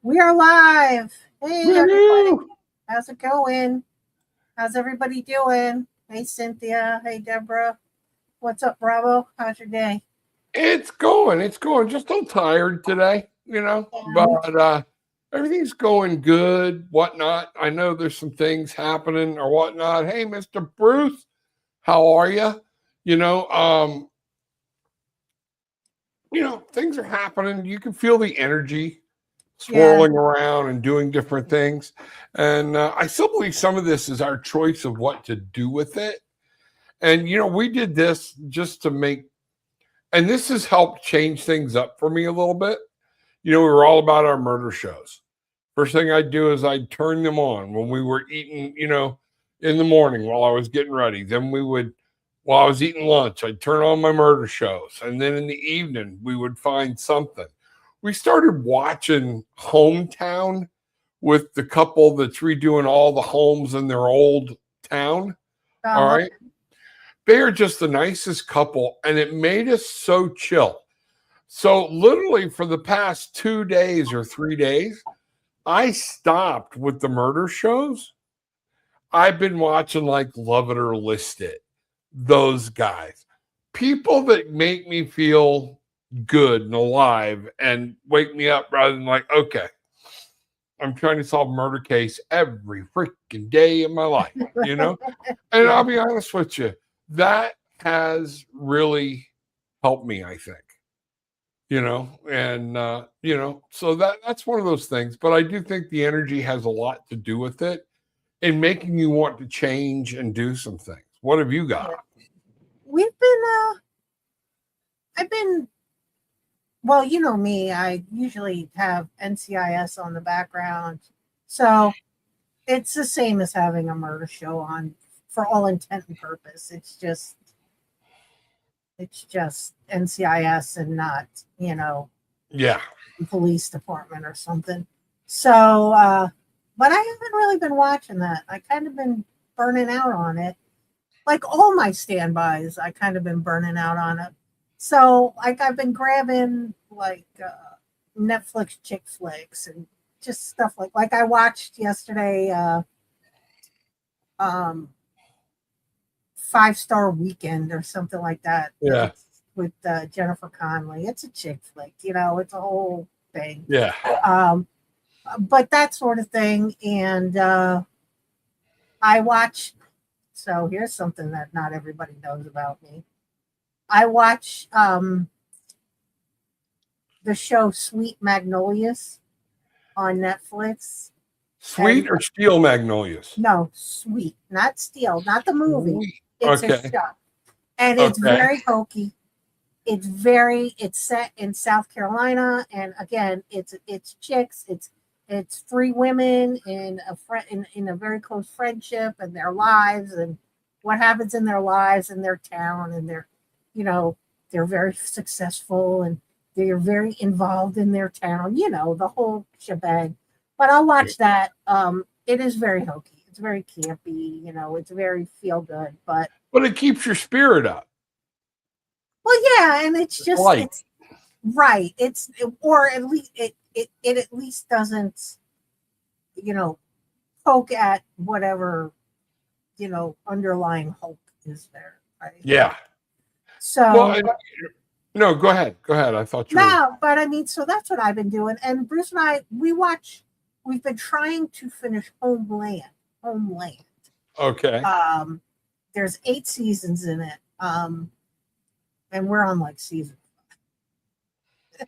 We are live. Hey, Woo-hoo! everybody. How's it going? How's everybody doing? Hey, Cynthia. Hey, Deborah. What's up, Bravo? How's your day? It's going. Just a little tired today, but everything's going good, whatnot. I know there's some things happening or whatnot. Hey, Mr. Bruce, how are you? Things are happening. You can feel the energy swirling around and doing different things. And I still believe some of this is our choice of what to do with it. And, we did this just to make, and this has helped change things up for me a little bit. We were all about our murder shows. First thing I'd do is I'd turn them on when we were eating, in the morning while I was getting ready. Then while I was eating lunch, I'd turn on my murder shows. And then in the evening, we would find something. We started watching Hometown with the couple that's redoing all the homes in their old town. All right. They are just the nicest couple, and it made us so chill. So literally for the past 2 days or 3 days, I stopped with the murder shows. I've been watching like Love It or List It. Those guys. People that make me feel good and alive and wake me up rather than like, okay, I'm trying to solve a murder case every freaking day of my life, And I'll be honest with you, that has really helped me, I think, so that's one of those things. But I do think the energy has a lot to do with it in making you want to change and do some things. What have you got? Well, you know me, I usually have NCIS on the background. So it's the same as having a murder show on for all intent and purpose. It's just NCIS and not, police department or something. So, but I haven't really been watching that. I kind of been burning out on it. Like all my standbys, I kind of been burning out on it. So, like, I've been grabbing like Netflix chick flicks and just stuff like I watched yesterday 5-Star Weekend or something like that. Yeah. With Jennifer Connelly. It's a chick flick, it's a whole thing. Yeah. But that sort of thing. And I watch, so here's something that not everybody knows about me. I watch the show Sweet Magnolias on Netflix. Sweet or Steel Magnolias? No, Sweet, not Steel, not the movie. Sweet. It's a show. And it's very hokey. It's set in South Carolina, and again, it's chicks. It's 3 women in a very close friendship and their lives and what happens in their lives and their town, and they're very successful and they're very involved in their town, the whole shebang. But I'll watch that. It is very hokey. It's very campy, it's very feel good, but it keeps your spirit up. Well, yeah, and it's just it's right. Or at least it at least doesn't, poke at whatever, underlying hope is there. Right? Yeah. So no, go ahead. I thought you were. But I mean, so that's what I've been doing. And Bruce and I, we've been trying to finish Homeland. Okay. There's 8 seasons in it. And we're on like season 5.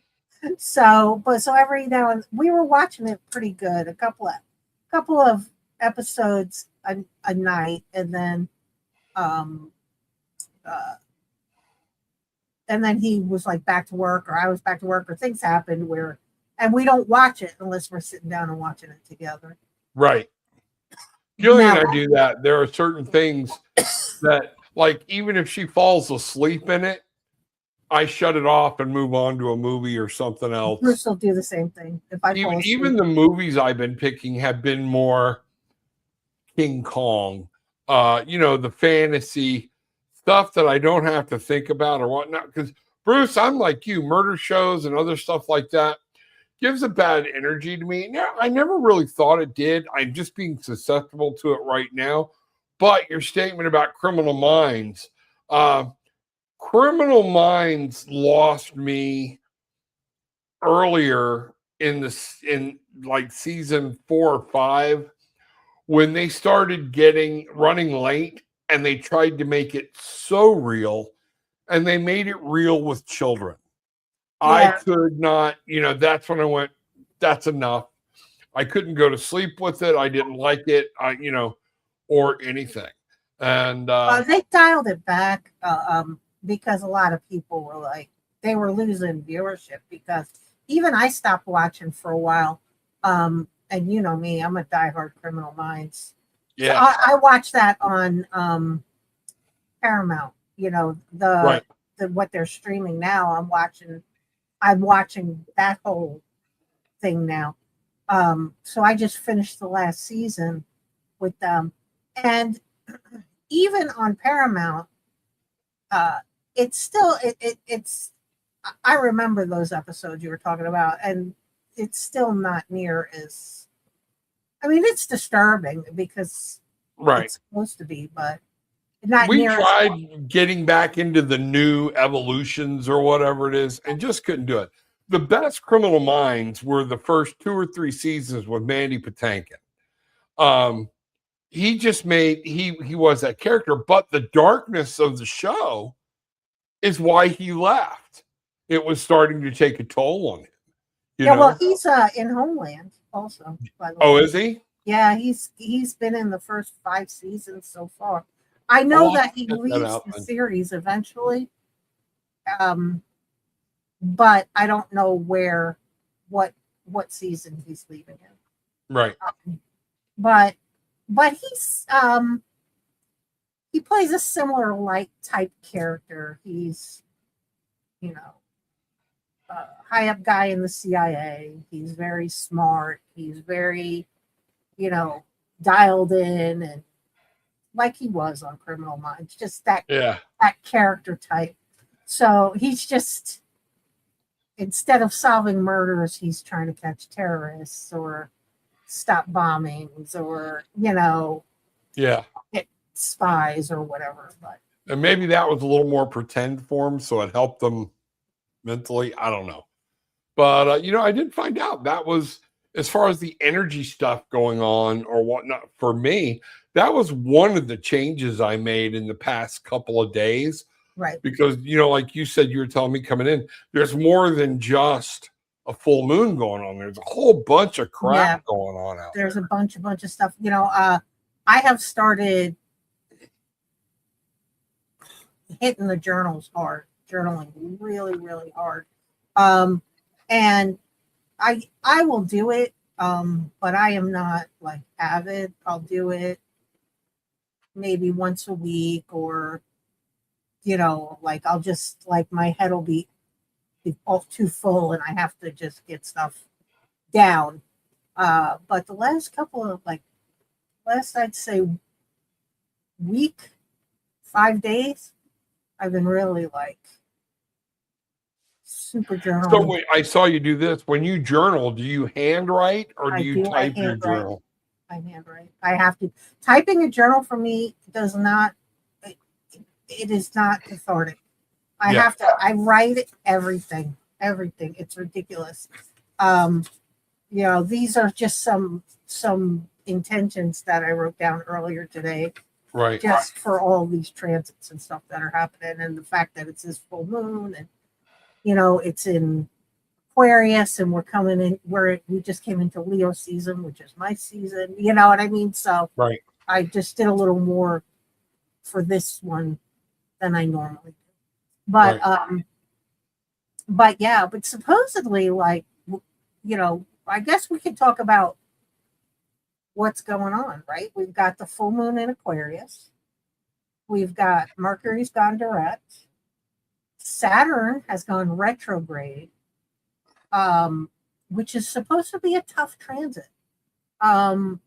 So every now and we were watching it pretty good. A couple of episodes a night, and then he was like back to work, or I was back to work, or things happened and we don't watch it unless we're sitting down and watching it together. Right. Gillian and I do that. There are certain things that, like, even if she falls asleep in it, I shut it off and move on to a movie or something else. Bruce will do the same thing. If I even the movies I've been picking have been more King Kong, the fantasy stuff that I don't have to think about or whatnot. Because Bruce, I'm like you, murder shows and other stuff like that. gives a bad energy to me. Now, I never really thought it did. I'm just being susceptible to it right now. But your statement about Criminal Minds, Criminal Minds lost me earlier in like season 4 or 5 when they started running late and they tried to make it so real and they made it real with children. I could not, that's when I went, that's enough. I couldn't go to sleep with it. I didn't like it, or anything. And they dialed it back because a lot of people were like, they were losing viewership because even I stopped watching for a while. And you know me, I'm a diehard Criminal Minds. Yeah. So I watched that on Paramount, right. what they're streaming now. I'm watching that whole thing now. So I just finished the last season with them. And even on Paramount, it's still, it's, I remember those episodes you were talking about, and it's still not near as, I mean, it's disturbing because it's supposed to be, but not we near. Tried getting back into the new evolutions or whatever it is and just couldn't do it. The best Criminal Minds were the first 2 or 3 seasons with Mandy Patinkin. He just made, he was that character, but the darkness of the show is why he left. It was starting to take a toll on him. Well, he's in Homeland also, by the way. Oh, is he? Yeah, he's been in the first 5 seasons so far. I know that he leaves the series eventually. But I don't know what season he's leaving in. Right. But he's he plays a similar like type character. He's high up guy in the CIA. He's very smart. He's very dialed in and like he was on Criminal Minds, just that character type. So he's just, instead of solving murders, he's trying to catch terrorists or stop bombings or get spies or whatever. And maybe that was a little more pretend for him, so it helped them mentally. I don't know, but I did find out that was, as far as the energy stuff going on or whatnot, for me, that was one of the changes I made in the past couple of days. Right. Because, like you said, you were telling me coming in, there's more than just a full moon going on. There's a whole bunch of crap going on out there. There's a bunch of stuff. I have started hitting the journaling really, really hard. And I will do it, but I am not like avid. I'll do it maybe once a week, or like I'll just, like, my head will be all too full and I have to just get stuff down. But the last couple of I'd say week, 5 days, I've been really super journaling. So wait, I saw you do this. When you journal, do you handwrite or do you type your journal? I handwrite. I have to. Typing a journal for me does not, it is not cathartic. I have to, I write everything. It's ridiculous. These are just some intentions that I wrote down earlier today. Right. Just for all these transits and stuff that are happening, and the fact that it's this full moon, and it's in Aquarius, and we're coming in where we just came into Leo season, which is my season. You know what I mean? So I just did a little more for this one than I normally do. But but supposedly, I guess we could talk about what's going on, right? We've got the full moon in Aquarius. We've got Mercury's gone direct. Saturn has gone retrograde, which is supposed to be a tough transit. Now,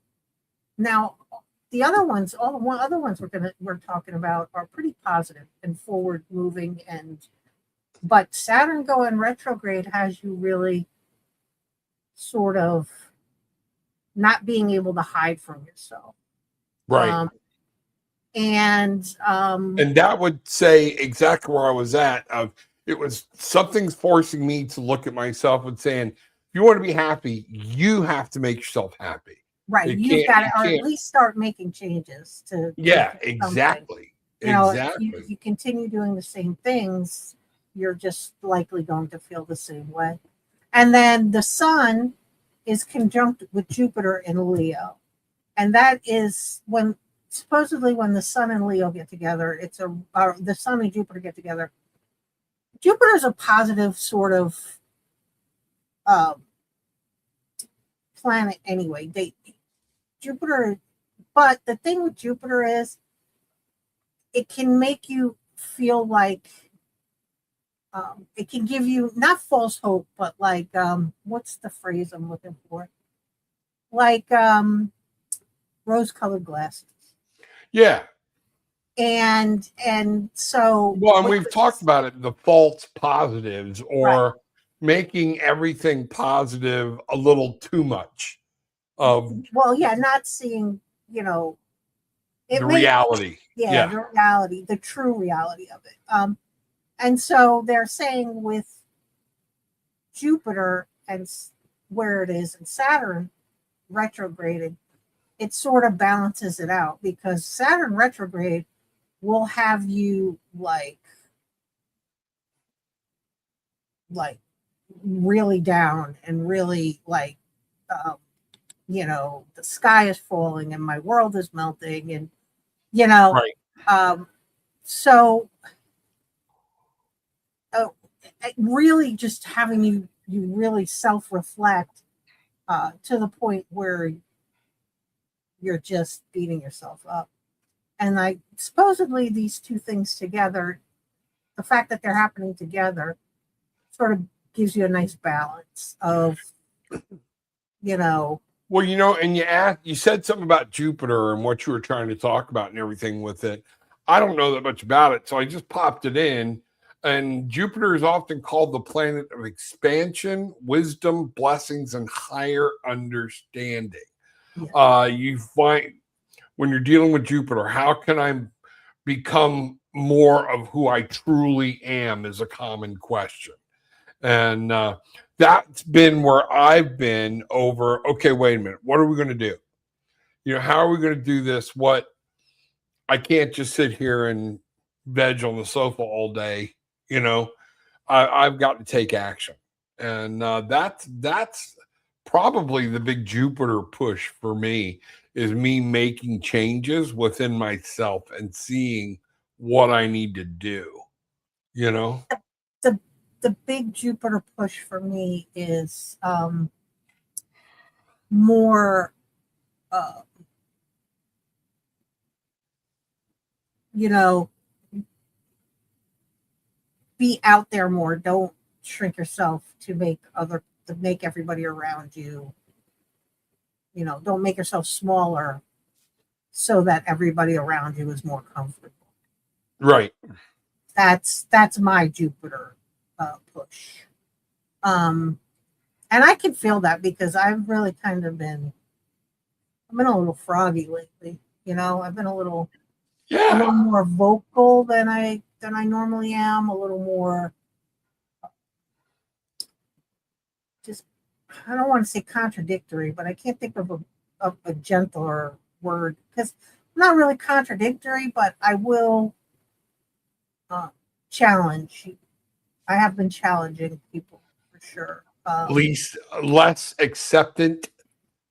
the other ones, other ones we're talking about are pretty positive and forward moving, but Saturn going retrograde has you really sort of not being able to hide from yourself. Right. And that would say exactly where I was at. It was something's forcing me to look at myself and saying, if you want to be happy, you have to make yourself happy. right, you've got to, or at least start making changes to yeah, exactly. Exactly. If you continue doing the same things, you're just likely going to feel the same way. And then the sun is conjunct with Jupiter in Leo. And that is when supposedly when the sun and Leo get together, the sun and Jupiter get together. Jupiter is a positive sort of planet anyway. Jupiter, but the thing with Jupiter is it can make you feel like it can give you not false hope, but like what's the phrase I'm looking for? Like rose-colored glasses. Yeah. And so well, and we've talked about it, the false positives or making everything positive a little too much of not seeing, the reality. The reality, the true reality of it. And so they're saying with Jupiter and where it is and Saturn retrograded, it sort of balances it out because Saturn retrograde will have you like really down and really like the sky is falling and my world is melting and so really just having you really self-reflect to the point where you're just beating yourself up. And supposedly these two things together, the fact that they're happening together sort of gives you a nice balance of, Well, and you said something about Jupiter and what you were trying to talk about and everything with it. I don't know that much about it, so I just popped it in. And Jupiter is often called the planet of expansion, wisdom, blessings, and higher understanding. Yeah. You find when you're dealing with Jupiter, how can I become more of who I truly am is a common question. And that's been where I've been over, okay, wait a minute, what are we going to do? How are we going to do this? I can't just sit here and veg on the sofa all day. I've got to take action. And that's probably the big Jupiter push for me is me making changes within myself and seeing what I need to do, The big Jupiter push for me is more be out there more. Don't shrink yourself to make everybody around you. Don't make yourself smaller so that everybody around you is more comfortable. Right. That's my Jupiter push. And I can feel that because I've really kind of been a little froggy lately. I've been a little more vocal than I normally am, a little more just, I don't want to say contradictory, but I can't think of a gentler word because I'm not really contradictory, but I will challenge. I have been challenging people for sure. Less acceptant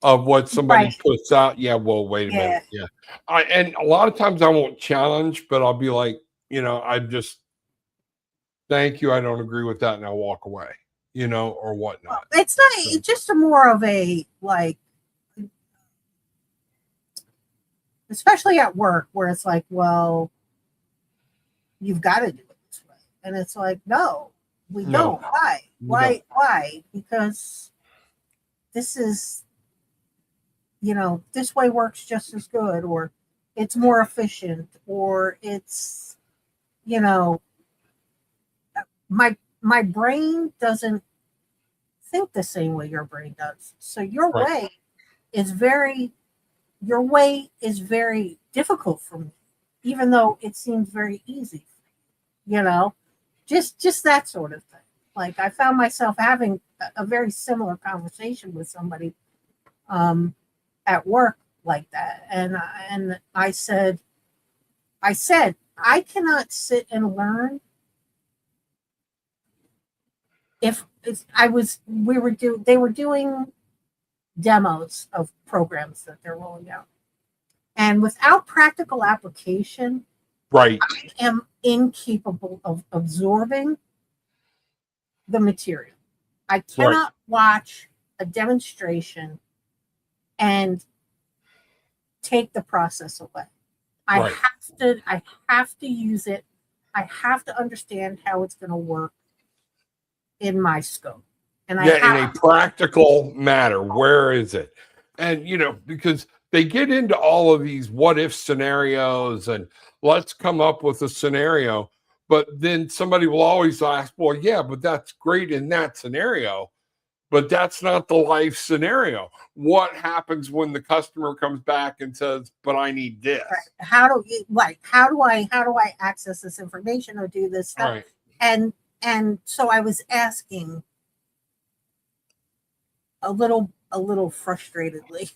of what somebody puts out. Yeah, well, wait a minute. Yeah. And a lot of times I won't challenge, but I'll be like, I just thank you. I don't agree with that. And I'll walk away, or whatnot. It's not, it's just more of a like, especially at work where it's like, well, you've got to do it this way. And it's like, no, we don't. Why? Why? Because this is, this way works just as good, or it's more efficient, or it's, my brain doesn't think the same way your brain does. So your Right. way is very difficult for me, even though it seems very easy. Just that sort of thing. Like I found myself having a very similar conversation with somebody at work like that, and I said I cannot sit and learn if they were doing demos of programs that they're rolling out, and without practical application, Right. I am incapable of absorbing the material. I cannot watch a demonstration and take the process away. I have to use it. I have to understand how it's going to work in my scope. And in a practical matter, where is it? And because they get into all of these what if scenarios and let's come up with a scenario, but then somebody will always ask, well, yeah, but that's great in that scenario, but that's not the life scenario. What happens when the customer comes back and says, but I need this? How do I access this information or do this stuff? Right. And so I was asking a little frustratedly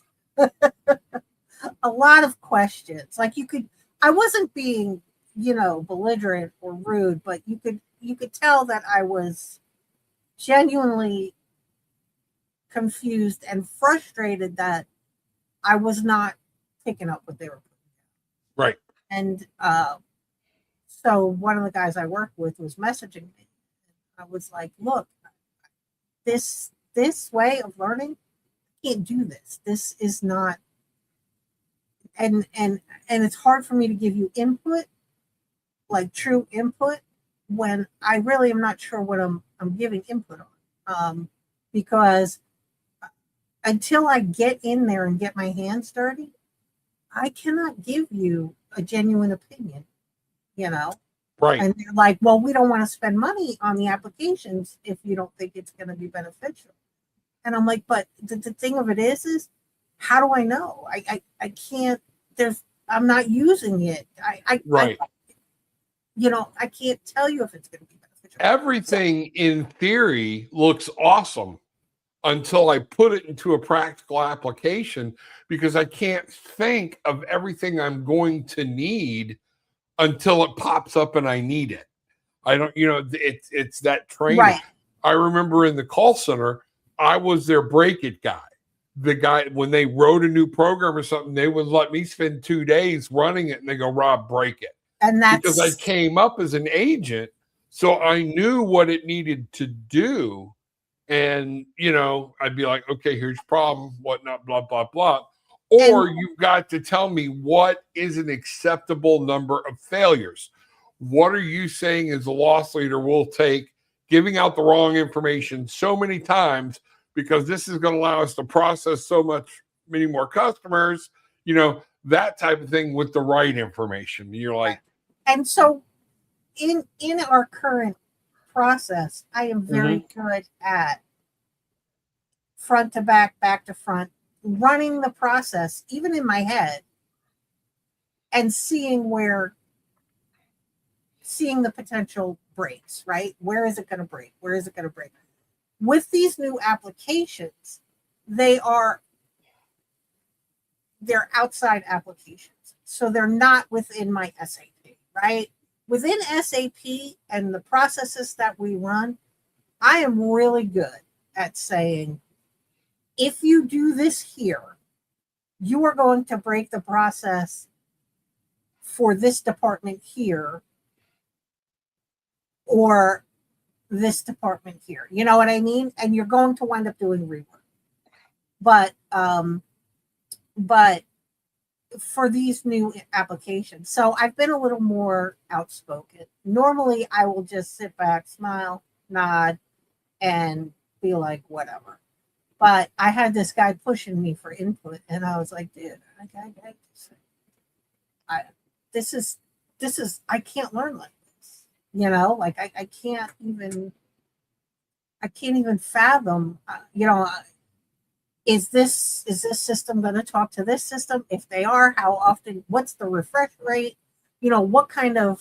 a lot of questions. Like I wasn't being, belligerent or rude, but you could tell that I was genuinely confused and frustrated that I was not picking up what they were putting. Right. And so one of the guys I worked with was messaging me. I was like, look, this way of learning, I can't do this. This is not, and it's hard for me to give you input, like true input, when I really am not sure what I'm giving input on. Because until I get in there and get my hands dirty, I cannot give you a genuine opinion, Right. And they're like, well, we don't want to spend money on the applications if you don't think it's going to be beneficial. And I'm like, but the thing of it is how do I know? I can't, I'm not using it. Right. I can't tell you if it's going to be beneficial. Everything in theory looks awesome until I put it into a practical application, because I can't think of everything I'm going to need until it pops up and I need it. I don't, it's that training. Right. I remember in the call center, I was their break it guy. The guy, when they wrote a new program or something, they would let me spend 2 days running it and they go, Rob, break it. And that's because I came up as an agent, so I knew what it needed to do. And, I'd be like, okay, here's your problem, whatnot, blah, blah, blah. Or you've got to tell me what is an acceptable number of failures. What are you saying as a loss leader will take giving out the wrong information so many times, because this is going to allow us to process many more customers, that type of thing with the right information. You're like, and so in our current process, I am very good at front to back to front, running the process, even in my head, and seeing the potential breaks, right? Where is it going to break? Where is it going to break? With these new applications, they're outside applications. So they're not within my SAP, right? Within SAP and the processes that we run, I am really good at saying, if you do this here, you are going to break the process for this department here or this department here. You know what I mean? And you're going to wind up doing rework. But for these new applications, so I've been a little more outspoken. Normally, I will just sit back, smile, nod, and be like, whatever. But I had this guy pushing me for input, and I was like, dude, this is I can't learn like this. Like I can't even. I can't even fathom, is this system going to talk to this system? If they are, how often? What's the refresh rate? What kind of,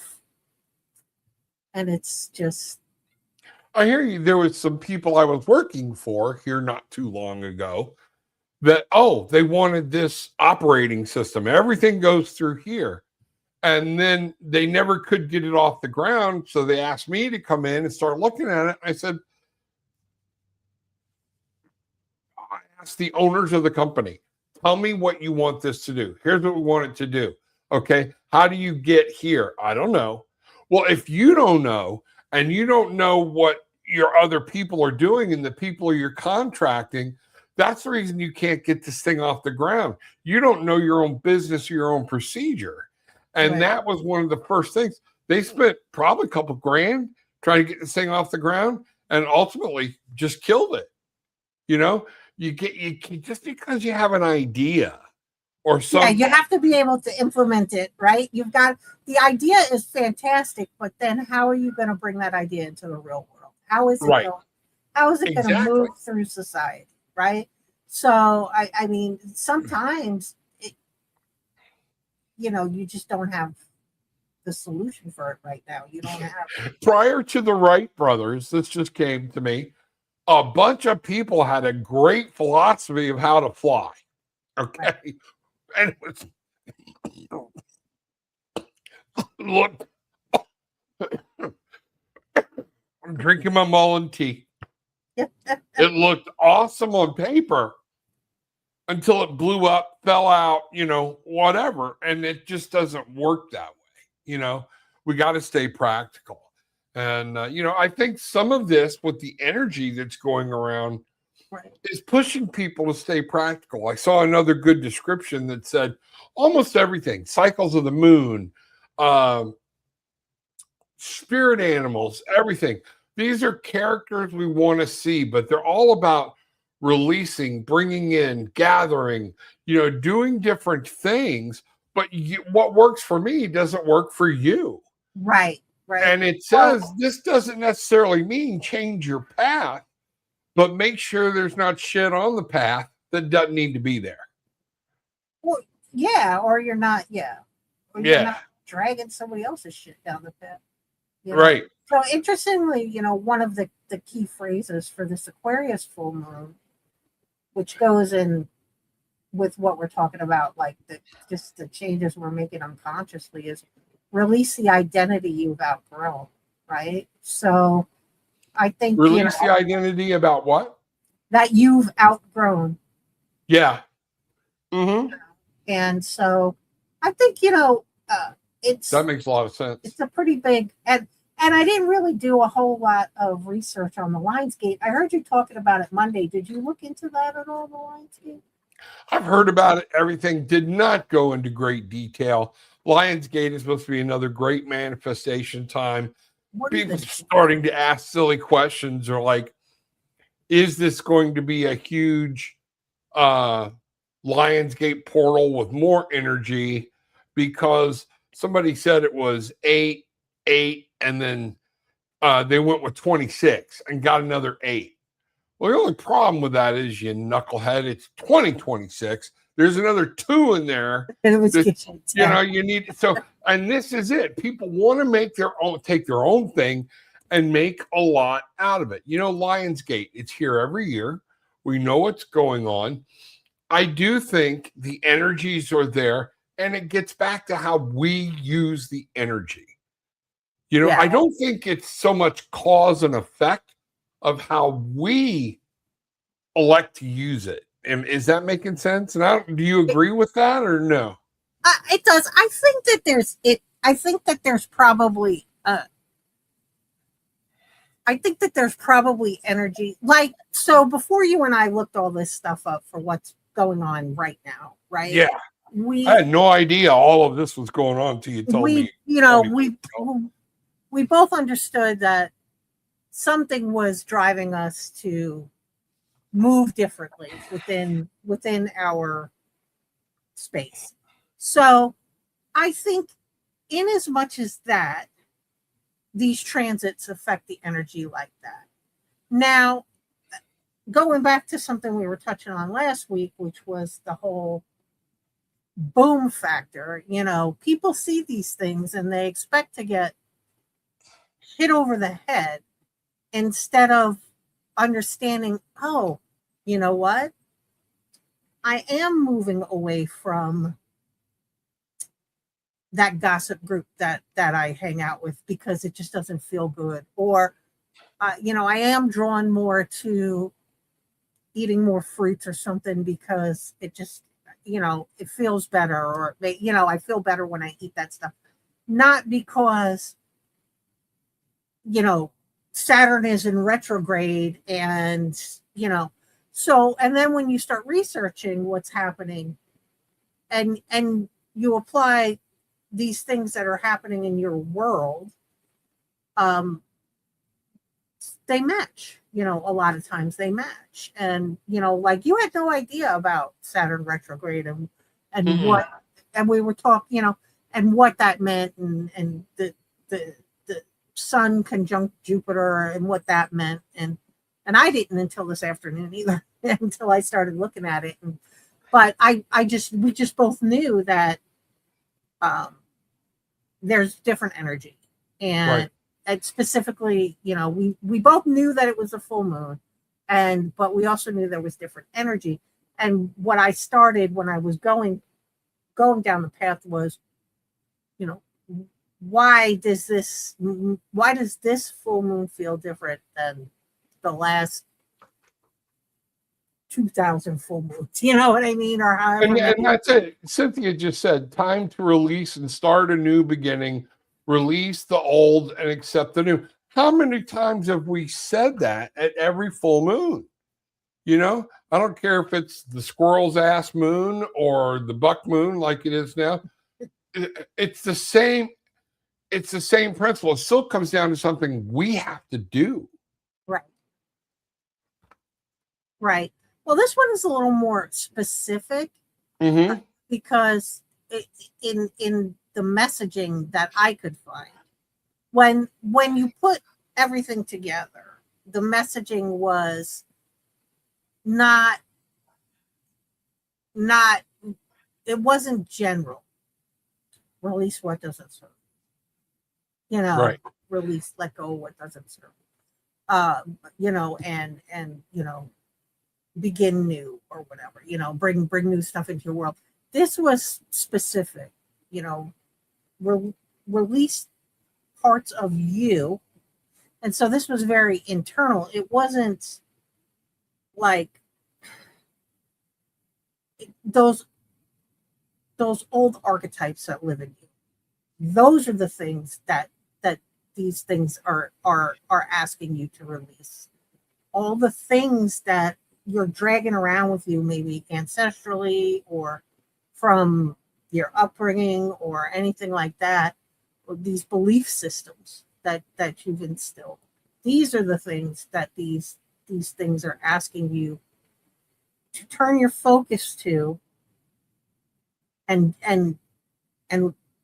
and it's just. I hear you. There was some people I was working for here not too long ago that, they wanted this operating system. Everything goes through here. And then they never could get it off the ground. So they asked me to come in and start looking at it. I said, I asked the owners of the company, tell me what you want this to do. Here's what we want it to do. Okay. How do you get here? I don't know. Well, if you don't know, and you don't know what your other people are doing and the people you're contracting, that's the reason you can't get this thing off the ground. You don't know your own business or your own procedure. And that was one of the first things. They spent probably a couple grand trying to get this thing off the ground and ultimately just killed it. You just because you have an idea or something. Yeah, you have to be able to implement it, right? The idea is fantastic, but then how are you going to bring that idea into the real world? How is it going to move through society, right? So, I mean, sometimes you just don't have the solution for it right now. You don't have. Prior to the Wright brothers, this just came to me. A bunch of people had a great philosophy of how to fly. Okay. Right. And it was, look, I'm drinking my Mullen tea. It looked awesome on paper until it blew up, fell out, whatever. And it just doesn't work that way. We got to stay practical. And, I think some of this with the energy that's going around is pushing people to stay practical. I saw another good description that said almost everything, cycles of the moon, spirit animals, everything. These are characters we want to see, but they're all about releasing, bringing in, gathering, doing different things. But what works for me doesn't work for you. Right. And it says this doesn't necessarily mean change your path, but make sure there's not shit on the path that doesn't need to be there. Well, yeah, or you're not, or you're not dragging somebody else's shit down the path. Right. So interestingly, one of the key phrases for this Aquarius full moon, which goes in with what we're talking about, like just the changes we're making unconsciously, is release the identity you've outgrown, right? So I think release the identity about what? That you've outgrown. Yeah. Mm-hmm. And so I think, it's that makes a lot of sense. It's a pretty big, and I didn't really do a whole lot of research on the Lionsgate. I heard you talking about it Monday. Did you look into that at all, the Lionsgate? I've heard about it. Everything did not go into great detail. Lionsgate is supposed to be another great manifestation time. People starting to ask silly questions or like, is this going to be a huge Lionsgate portal with more energy? Because somebody said it was 8, and then they went with 26 and got another 8. Well, the only problem with that is, you knucklehead, it's 2026. There's another 2 in there. You need so, and this is it. People want to take their own thing and make a lot out of it. Lionsgate, it's here every year. We know what's going on. I do think the energies are there, and it gets back to how we use the energy. I don't think it's so much cause and effect of how we elect to use it. And is that making sense? And do you agree with that or no? It does. I think that there's probably energy. Like, so before you and I looked all this stuff up for what's going on right now, right? Yeah. I had no idea all of this was going on until you told me. We both understood that something was driving us to move differently within our space. So I think in as much as that, these transits affect the energy like that. Now, going back to something we were touching on last week, which was the whole boom factor. People see these things and they expect to get hit over the head instead of understanding, oh, you know what? I am moving away from that gossip group that I hang out with because it just doesn't feel good. Or, I am drawn more to eating more fruits or something because it just, it feels better. Or, I feel better when I eat that stuff. Not because, Saturn is in retrograde and, so, and then when you start researching what's happening and you apply these things that are happening in your world, they match. A lot of times they match. And, like you had no idea about Saturn retrograde and what, and we were talking, and what that meant and the sun conjunct Jupiter and what that meant. And I didn't until this afternoon either, until I started looking at it. But we just both knew that there's different energy. And specifically, we both knew that it was a full moon, but we also knew there was different energy. And what I started when I was going down the path was, why does this full moon feel different than the last 2,000 full moons? You know what I mean? Or however. And that's it. Cynthia just said, time to release and start a new beginning, release the old and accept the new. How many times have we said that at every full moon? I don't care if it's the squirrel's ass moon or the buck moon like it is now. It's the same. It's the same principle. It still comes down to something we have to do. Right. Well, this one is a little more specific because in the messaging that I could find, when you put everything together, the messaging was not it wasn't general. Release what doesn't serve. Release, let go what doesn't serve. And begin new or whatever, bring new stuff into your world. This was specific, release parts of you. And so this was very internal. It wasn't like those old archetypes that live in you. Those are the things that these things are asking you to release. All the things that you're dragging around with you, maybe ancestrally or from your upbringing or anything like that, or these belief systems that you've instilled. These are the things that these things are asking you to turn your focus to and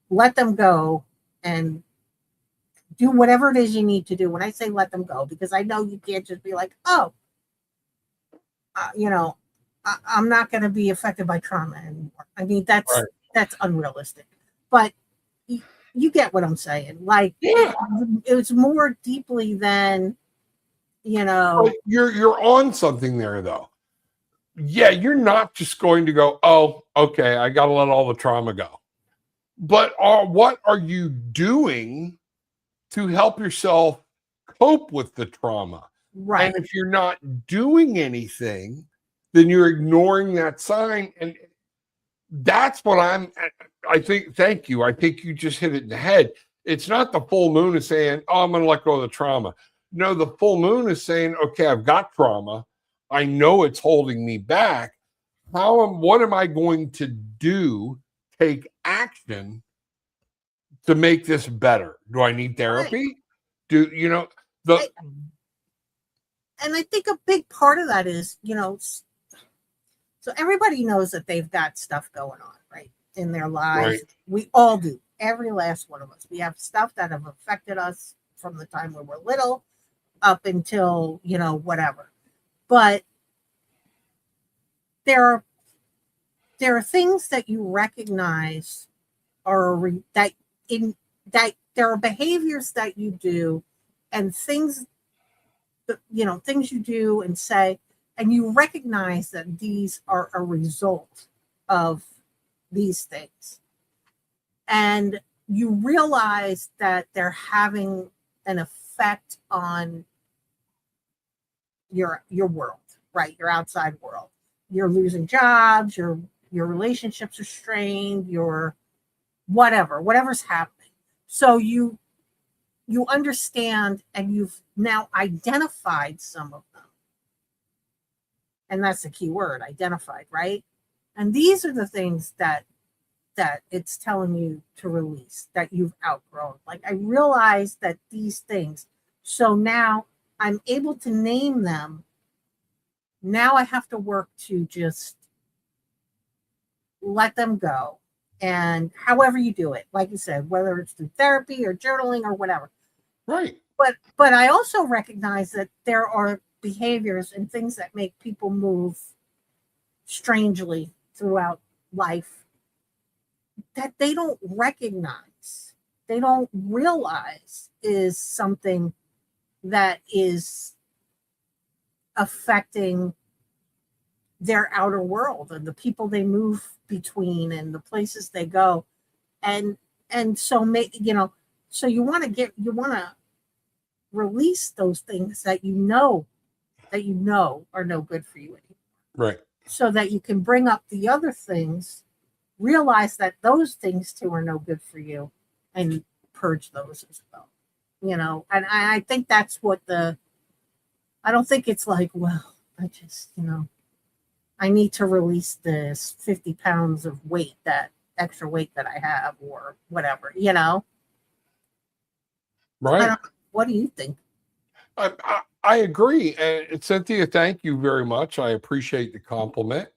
let them go and do whatever it is you need to do. When I say let them go, because I know you can't just be like, oh, I'm not going to be affected by trauma anymore. I mean, that's unrealistic. But you get what I'm saying. Like, it's more deeply than, Well, you're on something there, though. Yeah, you're not just going to go, oh, okay, I got to let all the trauma go. But what are you doing to help yourself cope with the trauma? Right. And if you're not doing anything, then you're ignoring that sign. And that's what I think, thank you. I think you just hit it in the head. It's not the full moon is saying, oh, I'm going to let go of the trauma. No, the full moon is saying, okay, I've got trauma. I know it's holding me back. What am I going to do? Take action to make this better. Do I need therapy? Right. And I think a big part of that is, so everybody knows that they've got stuff going on, right, in their lives. Right. We all do. Every last one of us. We have stuff that have affected us from the time we were little up until, whatever. But there are things that you recognize that there are behaviors that you do and things things you do and say, and you recognize that these are a result of these things. And you realize that they're having an effect on your world, right? Your outside world. You're losing jobs, your relationships are strained, your whatever's happening. So you understand, and you've now identified some of them. And that's the key word, identified, right? And these are the things that it's telling you to release, that you've outgrown. Like, I realize that these things, so now I'm able to name them. Now I have to work to just let them go. And however you do it, like you said, whether it's through therapy or journaling or whatever. Right. But I also recognize that there are behaviors and things that make people move strangely throughout life that they don't recognize, they don't realize is something that is affecting their outer world and the people they move between and the places they go. And so so you want to release those things that you know are no good for you anymore. Right. So that you can bring up the other things, realize that those things too are no good for you, and purge those as well. And I think that's what I don't think it's like, well, I just, I need to release this 50 pounds of weight, that extra weight that I have, or whatever, Right. What do you think? I agree. And Cynthia, thank you very much. I appreciate the compliment.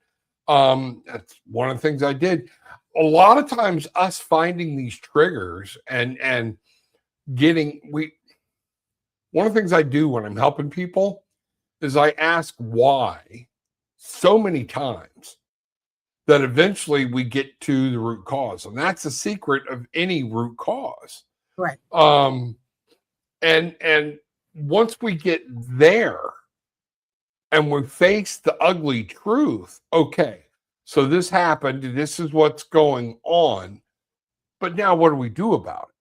That's one of the things I did. A lot of times us finding these triggers and one of the things I do when I'm helping people is I ask why so many times that eventually we get to the root cause. And that's the secret of any root cause. Right. And once we get there and we face the ugly truth, okay, so this happened, this is what's going on, but now what do we do about it?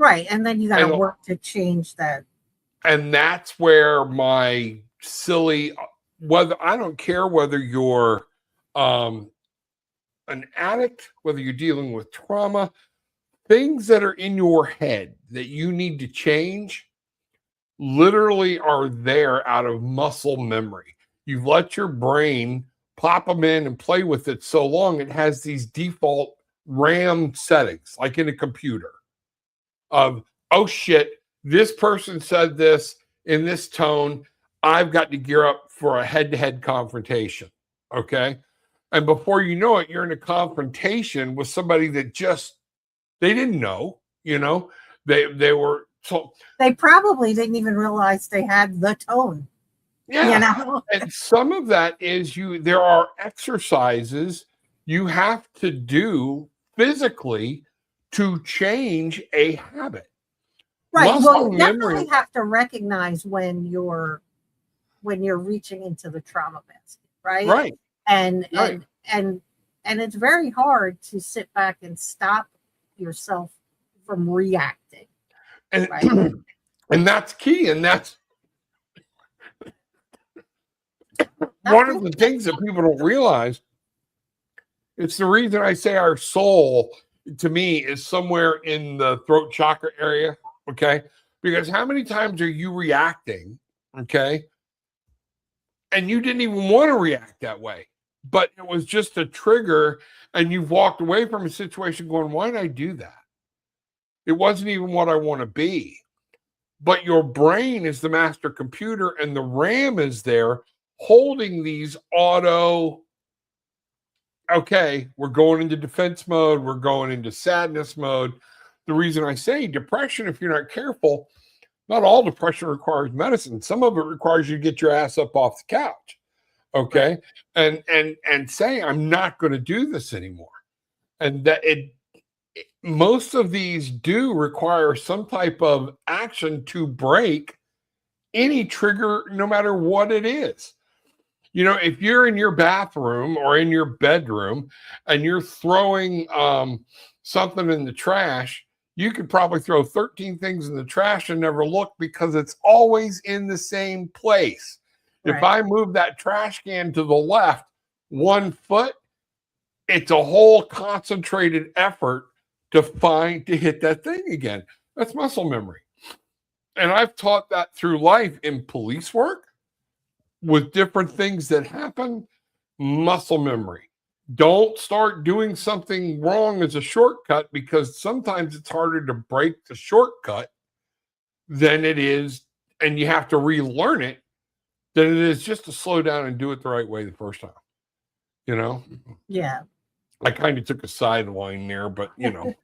Right. And then you got to work to change that. And that's where my silly, I don't care whether you're an addict, whether you're dealing with trauma, things that are in your head that you need to change literally are there out of muscle memory. You've let your brain pop them in and play with it so long, it has these default RAM settings, like in a computer, of, oh shit, this person said this in this tone, I've got to gear up for a head-to-head confrontation. Okay. And before you know it, you're in a confrontation with somebody that they didn't know, they were, so they probably didn't even realize they had the tone. Yeah. And some of that is there are exercises you have to do physically to change a habit. Right. Well, you definitely have to recognize when you're reaching into the trauma basket, right? Right. And it's very hard to sit back and stop yourself from reacting. And, right? And that's key. And that's one of the things that people don't realize. It's the reason I say our soul, to me, is somewhere in the throat chakra area. Okay. Because how many times are you reacting? Okay. And you didn't even want to react that way, but it was just a trigger, and you've walked away from a situation going, why did I do that? It wasn't even what I want to be. But your brain is the master computer, and the RAM is there holding these okay, we're going into defense mode, we're going into sadness mode. The reason I say depression, if you're not careful, Not all depression requires medicine. Some of it requires you to get your ass up off the couch. Okay. Right. And say, I'm not going to do this anymore. And that most of these do require some type of action to break any trigger, no matter what it is. You know, if you're in your bathroom or in your bedroom and you're throwing something in the trash, you could probably throw 13 things in the trash and never look because it's always in the same place. Right. If I move that trash can to the left 1 foot, it's a whole concentrated effort to hit that thing again. That's muscle memory. And I've taught that through life in police work with different things that happen. Muscle memory. Don't start doing something wrong as a shortcut, because sometimes it's harder to break the shortcut than it is, and you have to relearn it, than it is just to slow down and do it the right way the first time. You know? Yeah. I kind of took a sideline there, but you know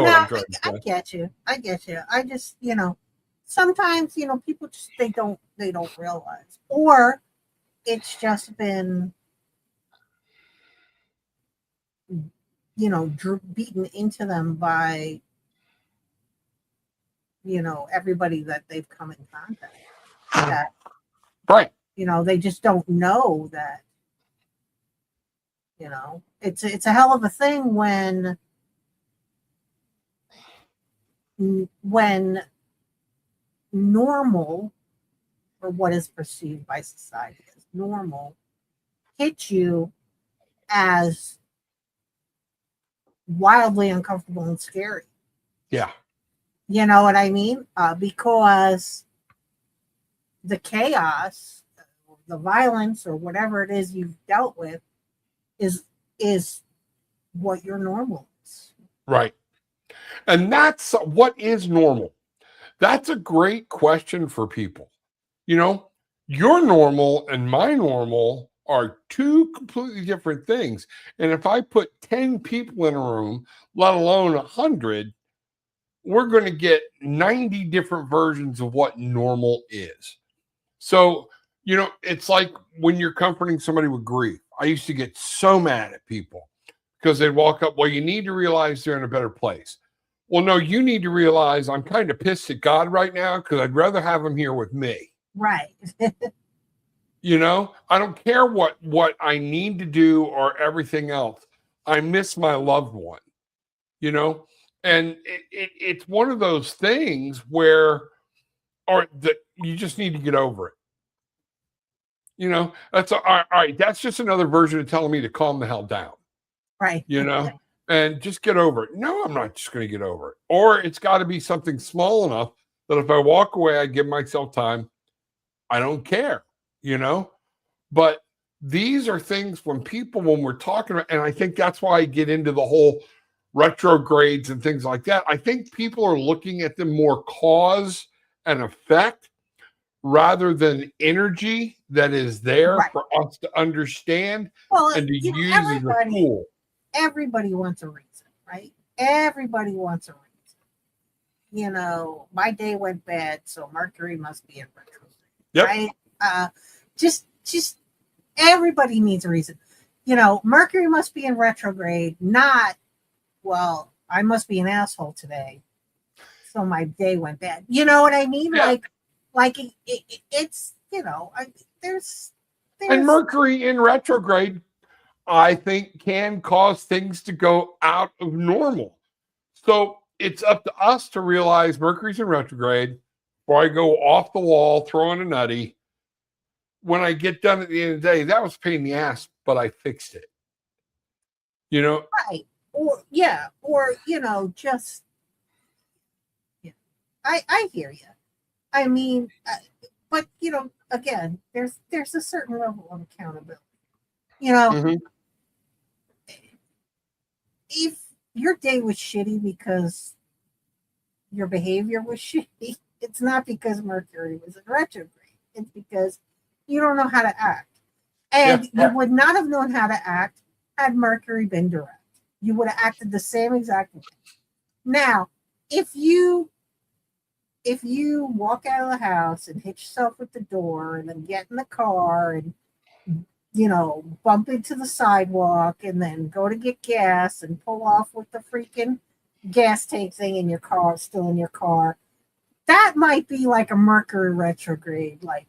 what I'm trying to say. I get you. I just, sometimes, people just, they don't realize, or it's just been, beaten into them by, everybody that they've come in contact with. That, right. They just don't know that, it's a hell of a thing when normal, or what is perceived by society as normal, hits you as wildly uncomfortable and scary. Yeah. You know what I mean? Because the chaos, the violence, or whatever it is you've dealt with is what your normal is. Right. And that's what is normal. That's a great question for people. Your normal and my normal are two completely different things. And if I put 10 people in a room, let alone 100, we're going to get 90 different versions of what normal is. So, it's like when you're comforting somebody with grief. I used to get so mad at people because they'd walk up, well, you need to realize they're in a better place. Well, no, you need to realize I'm kind of pissed at God right now because I'd rather have him here with me. Right. I don't care what I need to do or everything else. I miss my loved one, and it's one of those things where, that you just need to get over it. That's all right. That's just another version of telling me to calm the hell down. Right. And just get over it. No, I'm not just going to get over it. Or it's got to be something small enough that if I walk away, I give myself time. I don't care, But these are things when we're talking about, and I think that's why I get into the whole retrogrades and things like that. I think people are looking at them more cause and effect rather than energy that is there for us to understand and to use as a tool. Everybody wants a reason, right? Everybody wants a reason. My day went bad, so Mercury must be in retrograde. Yep. Right? Just everybody needs a reason. Mercury must be in retrograde, not, well, I must be an asshole today, so my day went bad. You know what I mean? Yeah. Like it's, there's and Mercury in retrograde, I think, can cause things to go out of normal. So it's up to us to realize Mercury's in retrograde before I go off the wall, throwing a nutty. When I get done at the end of the day, that was a pain in the ass, but I fixed it. Right. Or just, I hear you. I mean, but, again, there's a certain level of accountability. Mm-hmm. If your day was shitty because your behavior was shitty, it's not because Mercury was in retrograde. It's because you don't know how to act. And you would not have known how to act had Mercury been direct. You would have acted the same exact way. Now, if if you walk out of the house and hit yourself with the door and then get in the car and bump into the sidewalk and then go to get gas and pull off with the freaking gas tank thing in your car, still in your car, that might be like a Mercury retrograde, like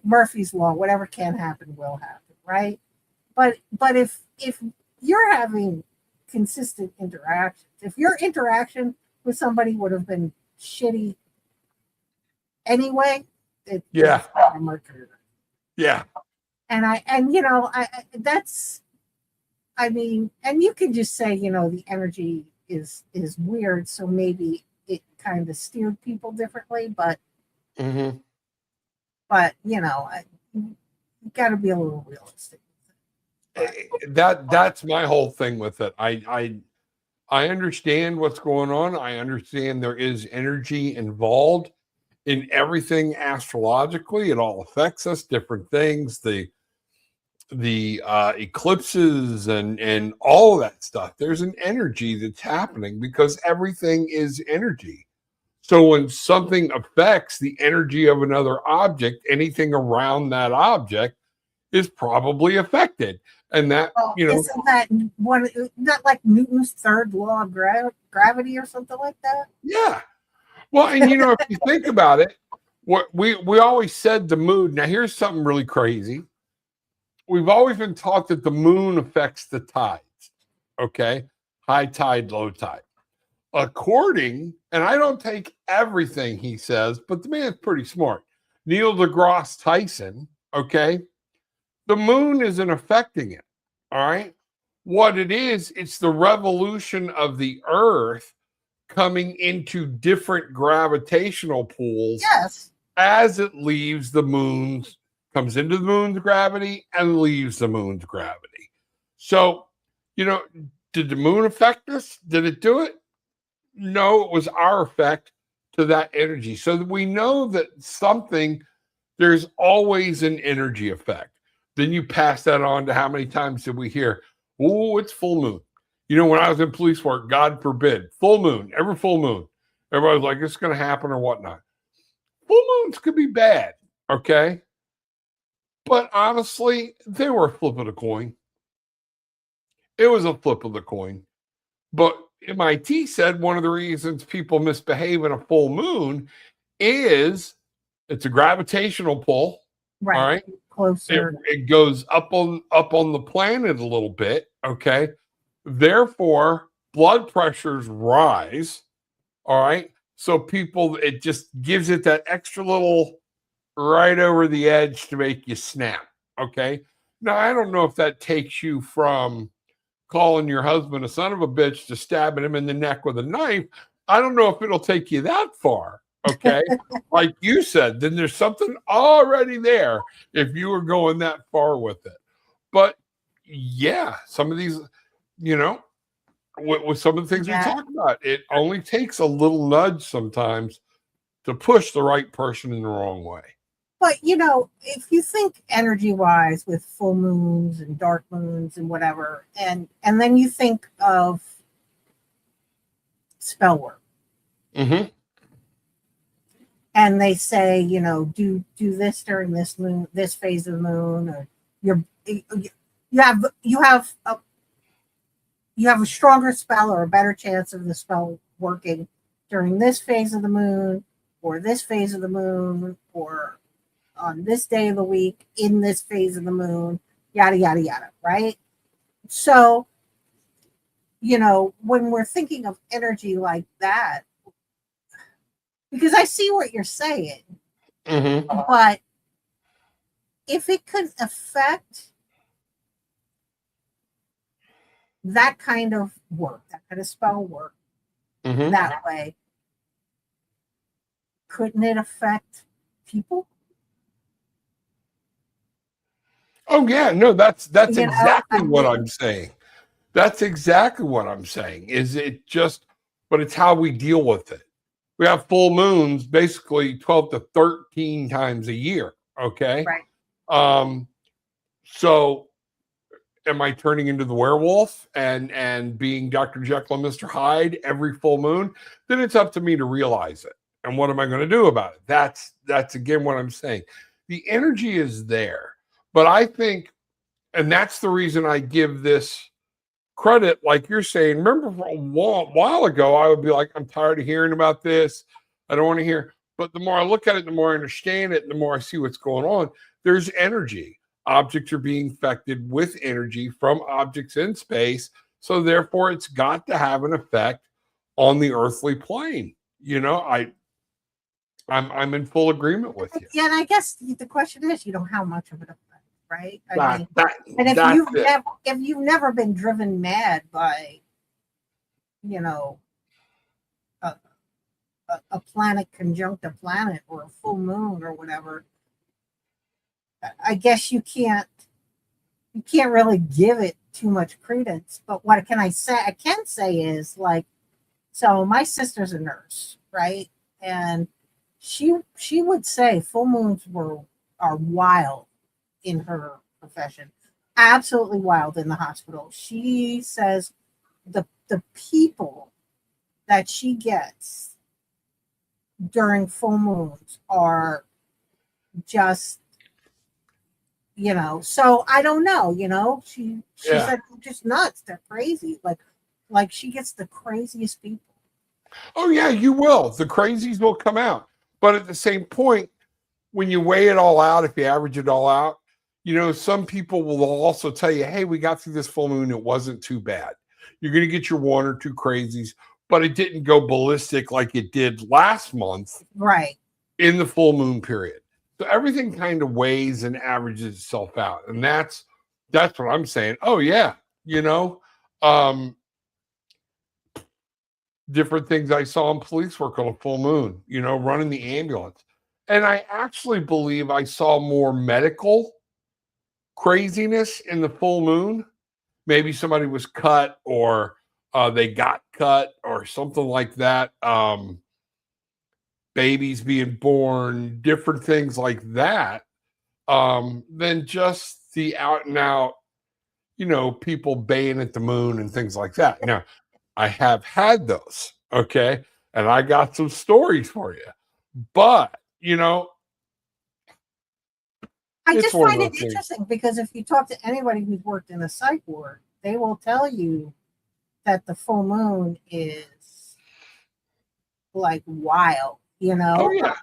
Murphy's Law, whatever can happen will happen, right? But if you're having consistent interactions, if your interaction with somebody would have been shitty anyway, it's not a Mercury. Yeah. And that's, I mean, and you can just say, the energy is weird, so maybe it kind of steered people differently, but Mm-hmm. but you got to be a little realistic. That's my whole thing with it. I understand what's going on. I understand there is energy involved in everything astrologically. It all affects us, different things, the eclipses and all of that stuff. There's an energy that's happening because everything is energy. So when something affects the energy of another object, anything around that object is probably affected. And that, isn't that one, not like Newton's third law of gravity or something like that? Yeah. Well, and if you think about it, what we always said the moon. Now, here's something really crazy. We've always been taught that the moon affects the tides. Okay. High tide, low tide. And I don't take everything he says, but the man's pretty smart. Neil deGrasse Tyson, okay, the moon isn't affecting it, all right? What it is, it's the revolution of the Earth coming into different gravitational pools as it leaves the moon's, comes into the moon's gravity and leaves the moon's gravity. So, did the moon affect us? Did it do it? No, it was our effect to that energy. So that we know that there's always an energy effect. Then you pass that on to how many times did we hear, oh, it's full moon. When I was in police work, God forbid, full moon, every full moon. Everybody was like, it's going to happen or whatnot. Full moons could be bad, okay? But honestly, they were a flip of the coin. It was a flip of the coin. But MIT said one of the reasons people misbehave in a full moon is it's a gravitational pull. Right. All right. Closer. It goes up on the planet a little bit. Okay. Therefore, blood pressures rise. All right. So it just gives it that extra little right over the edge to make you snap. Okay. Now, I don't know if that takes you from calling your husband a son of a bitch to stabbing him in the neck with a knife. I don't know if it'll take you that far. Okay. Like you said, then there's something already there if you were going that far with it. But yeah, some of these, with some of the things we talked about, it only takes a little nudge sometimes to push the right person in the wrong way. But, if you think energy-wise with full moons and dark moons and whatever, and then you think of spell work. Mm-hmm. And they say, do this during this moon, this phase of the moon, or you have a stronger spell or a better chance of the spell working during this phase of the moon, or this phase of the moon, or on this day of the week, in this phase of the moon, yada, yada, yada, right? So, when we're thinking of energy like that, because I see what you're saying, but if it could affect that kind of work, that kind of spell work, that way, couldn't it affect people? Oh yeah, no, that's exactly what I'm saying. That's exactly what I'm saying. But it's how we deal with it. We have full moons basically 12 to 13 times a year. Okay. Right. So am I turning into the werewolf and being Dr. Jekyll and Mr. Hyde every full moon? Then it's up to me to realize it. And what am I going to do about it? That's again what I'm saying. The energy is there, but I think, and that's the reason I give this credit, like you're saying. Remember, for a while ago, I would be like, I'm tired of hearing about this. I don't want to hear. But the more I look at it, the more I understand it, and the more I see what's going on. There's energy. Objects are being affected with energy from objects in space. So therefore, it's got to have an effect on the earthly plane. You know, I'm in full agreement with you. Yeah, and I guess the question is, how much of it affects, right? And if you've never been driven mad by, a planet conjunct a planet or a full moon or whatever, I guess you can't really give it too much credence. But what can I say? I can say is, like, so my sister's a nurse, right? And she would say full moons are wild in her profession, absolutely wild in the hospital. She says the people that she gets during full moons are just, so I don't know, she said just nuts. They're crazy. Like she gets the craziest people. Oh yeah, you will. The crazies will come out. But at the same point, when you weigh it all out, if you average it all out, some people will also tell you, hey, we got through this full moon. It wasn't too bad. You're going to get your one or two crazies, but it didn't go ballistic like it did last month. Right. In the full moon period. So everything kind of weighs and averages itself out. And that's what I'm saying. Oh yeah. Different things I saw in police work on a full moon, running the ambulance. And I actually believe I saw more medical craziness in the full moon. Maybe somebody was cut or they got cut or something like that. Babies being born, different things like that, than just the out and out, people baying at the moon and things like that. Now, I have had those, okay? And I got some stories for you. But, I just find it interesting because if you talk to anybody who's worked in a psych ward, they will tell you that the full moon is like wild, Oh yeah.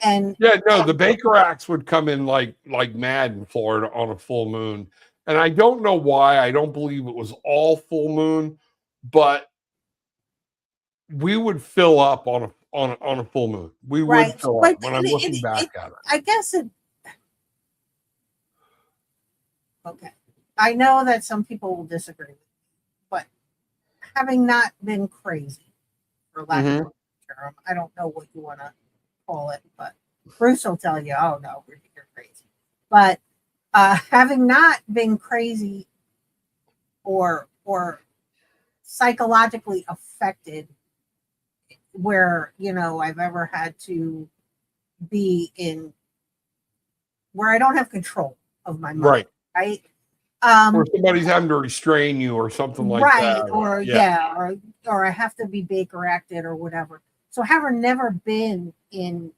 And the Baker Acts would come in like mad in Florida on a full moon. And I don't know why. I don't believe it was all full moon, but we would fill up on a full moon. We would fill up when I'm looking back at it. I guess it. Okay. I know that some people will disagree with me, but having not been crazy, for lack of a term, I don't know what you want to call it, but Bruce will tell you, oh no, you're crazy. But having not been crazy or psychologically affected where, I've ever had to be in where I don't have control of my mind. Right. Or somebody's having to restrain you or something like that. Or I have to be Baker acted or whatever. So having never been in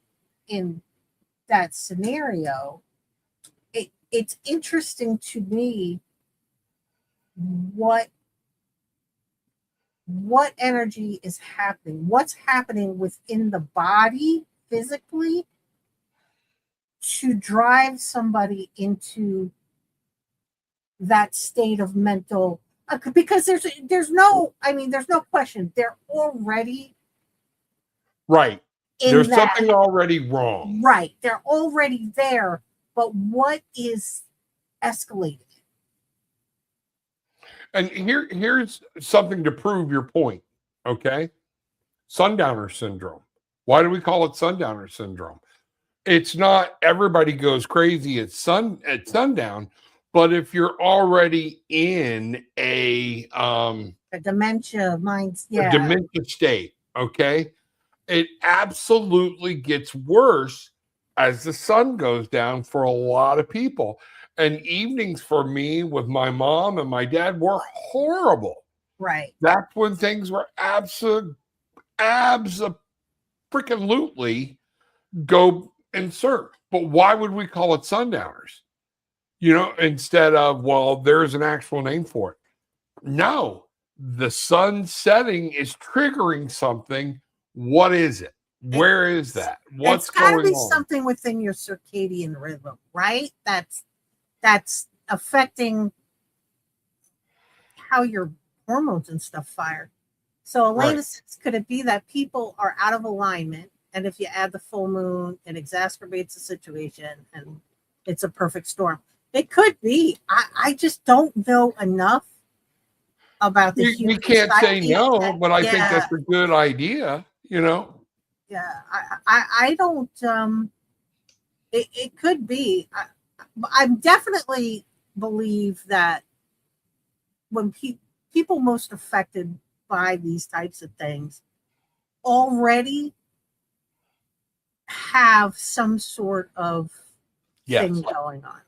that scenario, it's interesting to me what energy is happening, what's happening within the body physically to drive somebody into that state of mental, because there's no question, they're already right. There's something already wrong. Right. They're already there, but what is escalated? And here's something to prove your point. Okay. Sundowner syndrome. Why do we call it sundowner syndrome? It's not everybody goes crazy at sundown, but if you're already in a dementia a dementia state, okay, it absolutely gets worse as the sun goes down for a lot of people. And evenings for me with my mom and my dad were horrible. Right. That's when things were freaking lootly go and surf. But why would we call it sundowners? Instead of, well, there's an actual name for it. No, the sun setting is triggering something. What is it? Where is that? What's going on? It's got to be something within your circadian rhythm, right? That's affecting how your hormones and stuff fire. So Elena says, could it be that people are out of alignment, and if you add the full moon, it exacerbates the situation, and it's a perfect storm? It could be. I just don't know enough about the human we can't say no, but I think that's a good idea, Yeah, I don't. It could be. I definitely believe that when people most affected by these types of things already have some sort of thing going on.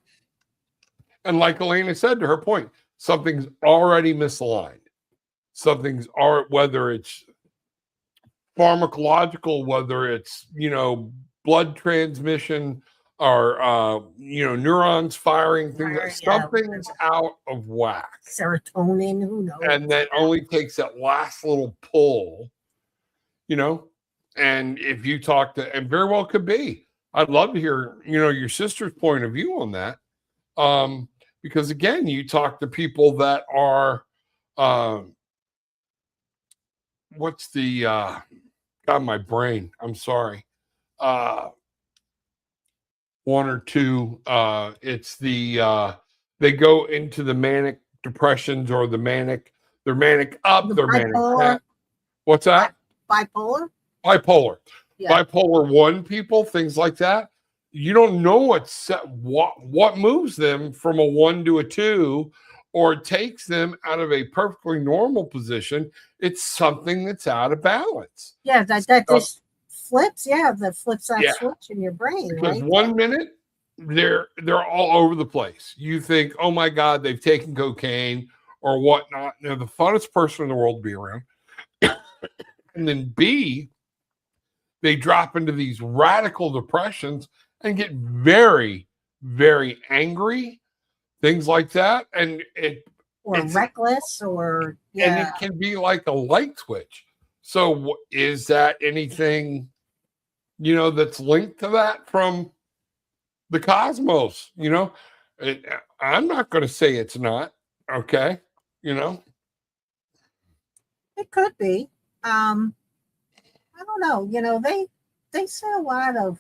And like Elena said, to her point, something's already misaligned. Something's whether it's pharmacological, whether it's, blood transmission or, neurons firing, something is out of whack. Serotonin, who knows? And that only takes that last little pull, and if you talk to, and very well could be, I'd love to hear, your sister's point of view on that. Because again, you talk to people that are, what's the, got my brain, I'm sorry. One or two, it's the, they go into the manic depressions or they're manic up, they're manic down. What's that? Bipolar? Bipolar. Yeah. Bipolar 1 people, things like that. You don't know what moves them from a 1 to a 2, or it takes them out of a perfectly normal position. It's something that's out of balance. Yeah, that just flips. Yeah, that flips that switch in your brain. Because 1 minute they're all over the place. You think, oh my God, they've taken cocaine or whatnot. They're the funnest person in the world to be around. And then B, they drop into these radical depressions and get very, very angry, things like that. And it's reckless, or and it can be like a light switch. So is that anything, that's linked to that from the cosmos? I'm not going to say it's not. Okay. It could be. I don't know. They say a lot of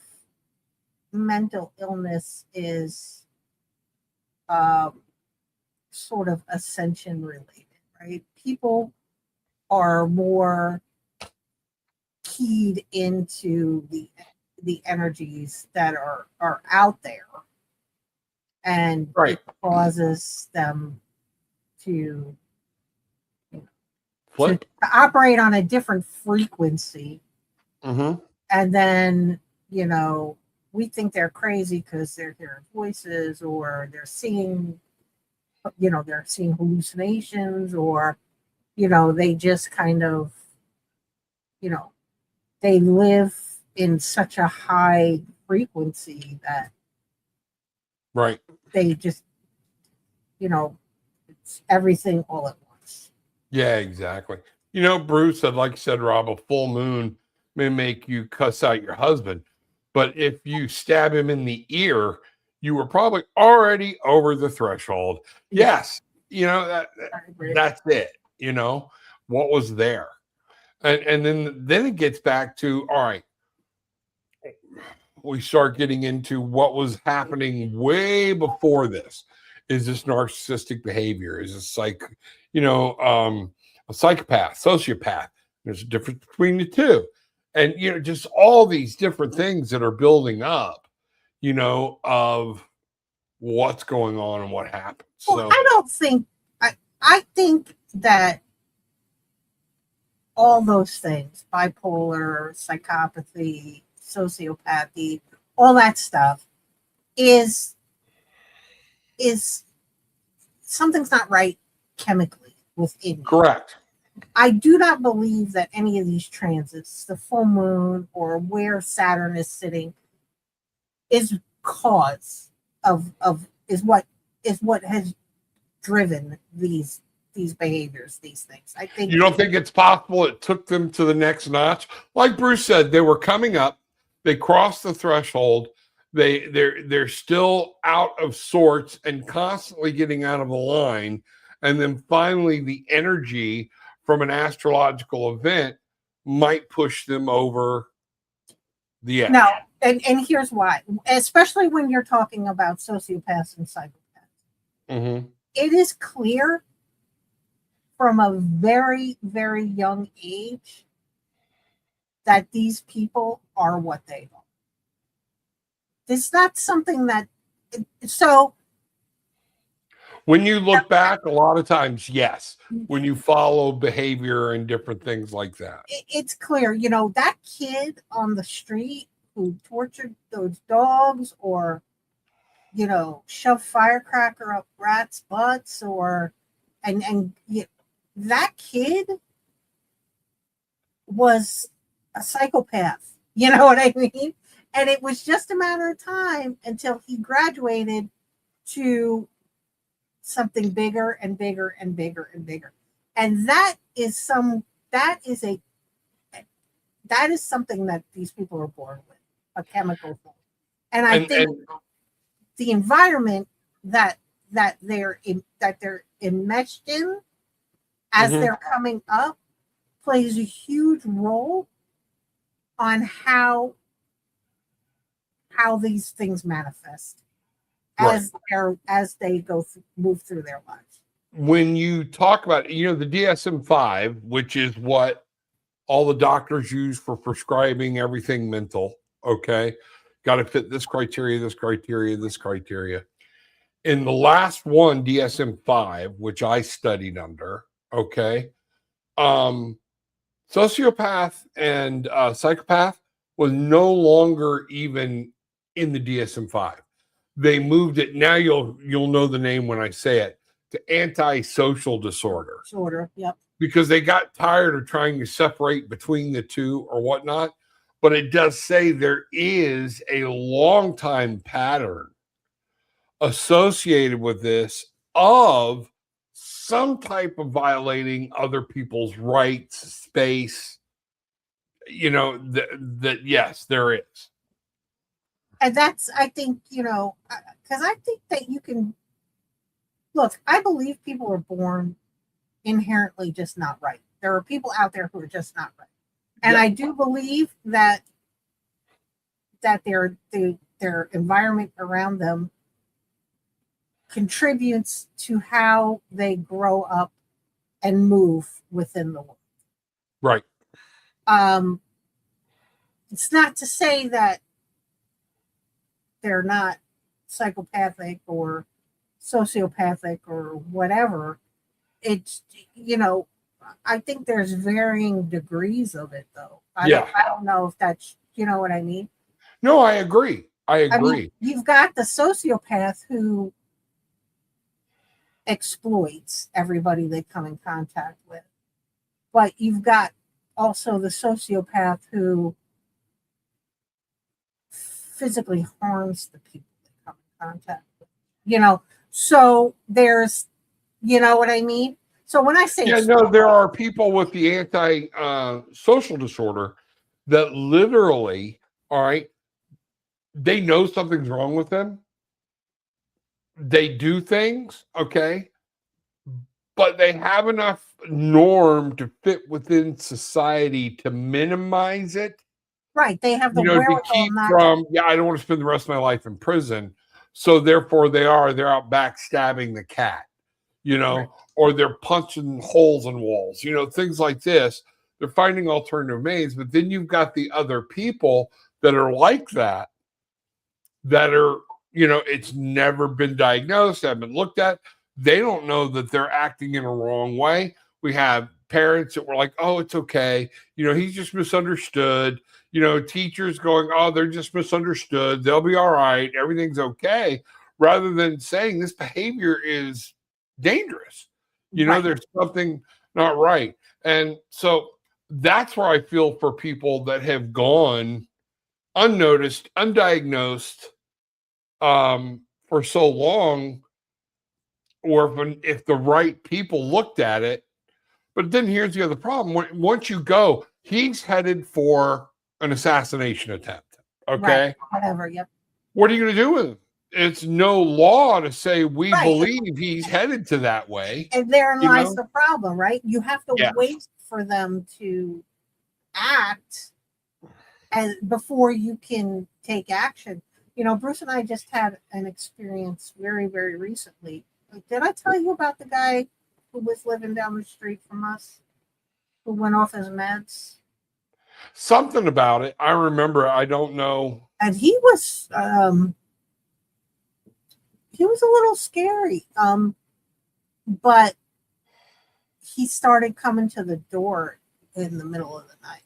mental illness is sort of ascension related, right? People are more keyed into the energies that are out there, and it causes them to operate on a different frequency. Mm-hmm. And then, we think they're crazy because they're hearing voices, or they're seeing hallucinations, or, they just kind of, they live in such a high frequency that they just, it's everything all at once. Yeah, exactly. Bruce, like you said, Rob, a full moon may make you cuss out your husband, but if you stab him in the ear, you were probably already over the threshold. Yes, that's it. What was there, and then it gets back to, all right, we start getting into what was happening way before this. Is this narcissistic behavior? Is this a psychopath, sociopath? There's a difference between the two. And, just all these different things that are building up, of what's going on and what happens. Well, I think that all those things, bipolar, psychopathy, sociopathy, all that stuff is something's not right chemically within you. Correct. I do not believe that any of these transits, the full moon or where Saturn is sitting, is cause of is what has driven these behaviors, these things. I think You don't think it's possible it took them to the next notch? Like Bruce said, they were coming up, they crossed the threshold, they're still out of sorts and constantly getting out of the line, and then finally the energy from an astrological event might push them over the edge. No, and here's why, especially when you're talking about sociopaths and psychopaths. Mm-hmm. It is clear from a very, very young age that these people are what they are. It's not something that, so. When you look back, a lot of times, yes, when you follow behavior and different things like that. It's clear, you know, that kid on the street who tortured those dogs or, you know, shoved firecracker up rats' butts or, and that kid was a psychopath. You know what I mean? And it was just a matter of time until he graduated to something bigger and bigger and bigger and bigger. And that is something that these people are born with, a chemical thing. And I think the environment that they're enmeshed in as they're coming up plays a huge role on how these things manifest as they move through their lives. When you talk about, you know, the DSM-5, which is what all the doctors use for prescribing everything mental, okay, got to fit this criteria, this criteria, this criteria. In the last one, DSM-5, which I studied under, okay, sociopath and psychopath was no longer even in the DSM-5. They moved it. Now you'll know the name when I say it, to antisocial disorder. Yep. Because they got tired of trying to separate between the two or whatnot. But it does say there is a long time pattern associated with this of some type of violating other people's rights, space. You know, that yes, there is. And that's, I think, you know, because I think that you can look, I believe people are born inherently just not right. There are people out there who are just not right. And I do believe that their environment around them contributes to how they grow up and move within the world. Right. It's not to say that they're not psychopathic or sociopathic or whatever. It's, you know, I think there's varying degrees of it, though. I don't know if that's, you know what I mean? No, I agree. I mean, you've got the sociopath who exploits everybody they come in contact with. But you've got also the sociopath who physically harms the people they come in contact with. You know, so there's, you know what I mean? So when I say there are people with the anti-social disorder that literally, all right, they know something's wrong with them. They do things, okay, but they have enough norm to fit within society to minimize it. Right, they have the wherewithal to keep from. I don't want to spend the rest of my life in prison, so therefore they're out backstabbing the cat, you know, right. Or they're punching holes in walls, you know, things like this. They're finding alternative means, but then you've got the other people that are like that are, you know, it's never been diagnosed, haven't been looked at. They don't know that they're acting in a wrong way. We have parents that were like, oh, it's okay. You know, he's just misunderstood. You know, teachers going, oh, they're just misunderstood. They'll be all right. Everything's okay. Rather than saying this behavior is dangerous. You know, there's something not right. And so that's where I feel for people that have gone unnoticed, undiagnosed for so long, or if the right people looked at it. But then here's the other problem. Once you go, he's headed for an assassination attempt. Okay. Right. Whatever. Yep. What are you going to do with him? It's no law to say we Right. believe he's headed to that way. And therein lies the problem, right? You have to Yes. wait for them to act and before you can take action. You know, Bruce and I just had an experience very, very recently. Did I tell you about the guy who was living down the street from us, who went off his meds? Something about it. I remember. I don't know. And he was a little scary. But he started coming to the door in the middle of the night.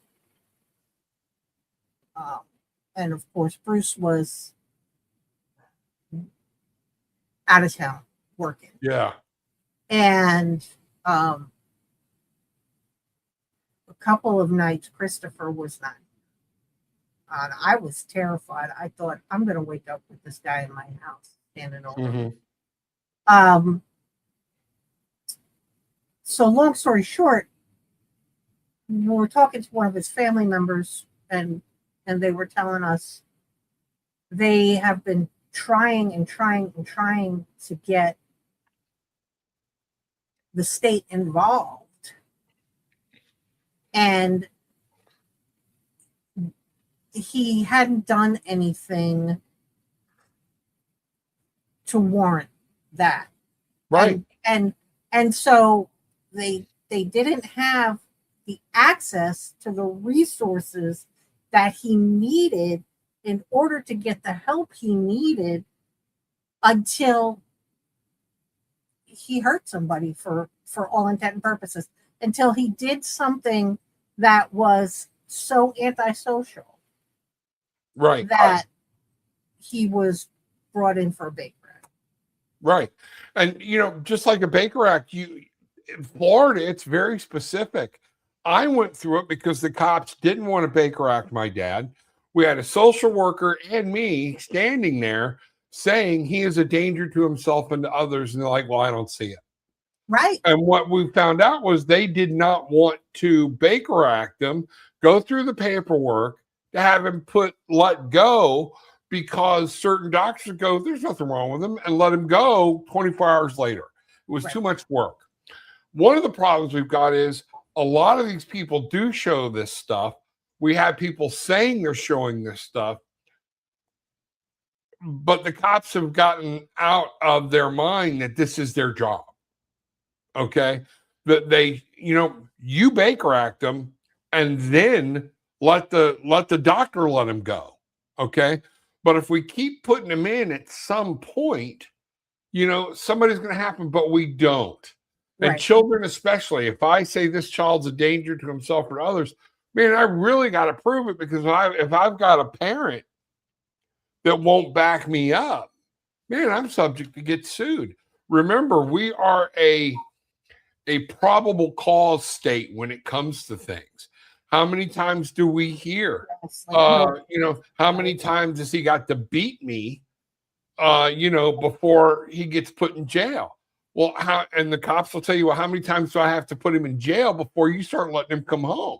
And of course, Bruce was out of town working. Yeah. And a couple of nights, Christopher was not. And I was terrified. I thought, I'm going to wake up with this guy in my house standing over me. So long story short, we were talking to one of his family members, and they were telling us they have been trying to get the state involved. And he hadn't done anything to warrant that. Right. And so they didn't have the access to the resources that he needed in order to get the help he needed until he hurt somebody for all intent and purposes, until he did something that was so antisocial. Right. That he was brought in for a Baker Act. Right. And, you know, just like a Baker Act, in Florida, it's very specific. I went through it because the cops didn't want to Baker Act my dad. We had a social worker and me standing there saying he is a danger to himself and to others. And they're like, well, I don't see it. Right. And what we found out was they did not want to Baker Act him, go through the paperwork, to have him let go, because certain doctors go, there's nothing wrong with him, and let him go 24 hours later. It was too much work. One of the problems we've got is a lot of these people do show this stuff. We have people saying they're showing this stuff, but the cops have gotten out of their mind that this is their job. Okay? That they, you Baker Act them, and then let the doctor let him go. Okay. But if we keep putting him in at some point, somebody's going to happen, but we don't. Right. And children, especially, if I say this child's a danger to himself or others, man, I really got to prove it, because if I've got a parent that won't back me up, man, I'm subject to get sued. Remember, we are a probable cause state when it comes to things. How many times do we hear, how many times has he got to beat me, before he gets put in jail? Well, and the cops will tell you, well, how many times do I have to put him in jail before you start letting him come home?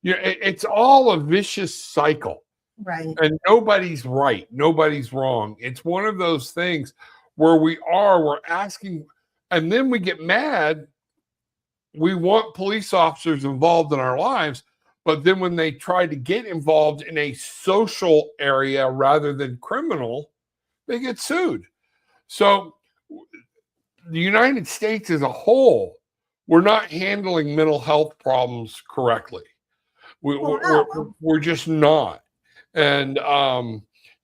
It's all a vicious cycle. Right. And nobody's right. Nobody's wrong. It's one of those things where we're asking, and then we get mad. We want police officers involved in our lives, but then when they try to get involved in a social area rather than criminal, they get sued. So the United States as a whole, we're not handling mental health problems correctly. We're just not. And,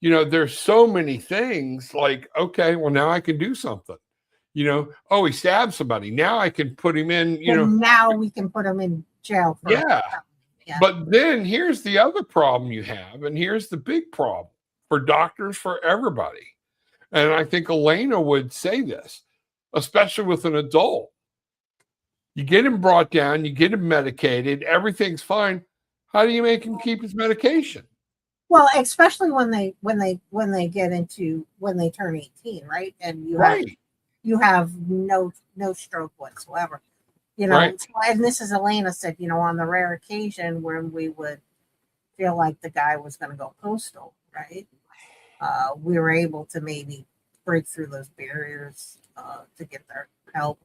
there's so many things like, okay, well, now I can do something. He stabbed somebody. Now I can put him in, now we can put him in jail. Yeah. But then here's the other problem you have, and here's the big problem for doctors, for everybody. And I think Elena would say this, especially with an adult. You get him brought down, you get him medicated, everything's fine. How do you make him keep his medication? Well, especially when they turn 18, right? And you have no stroke whatsoever. Right. And this is Elena said, on the rare occasion when we would feel like the guy was going to go postal, right? We were able to maybe break through those barriers to get their help.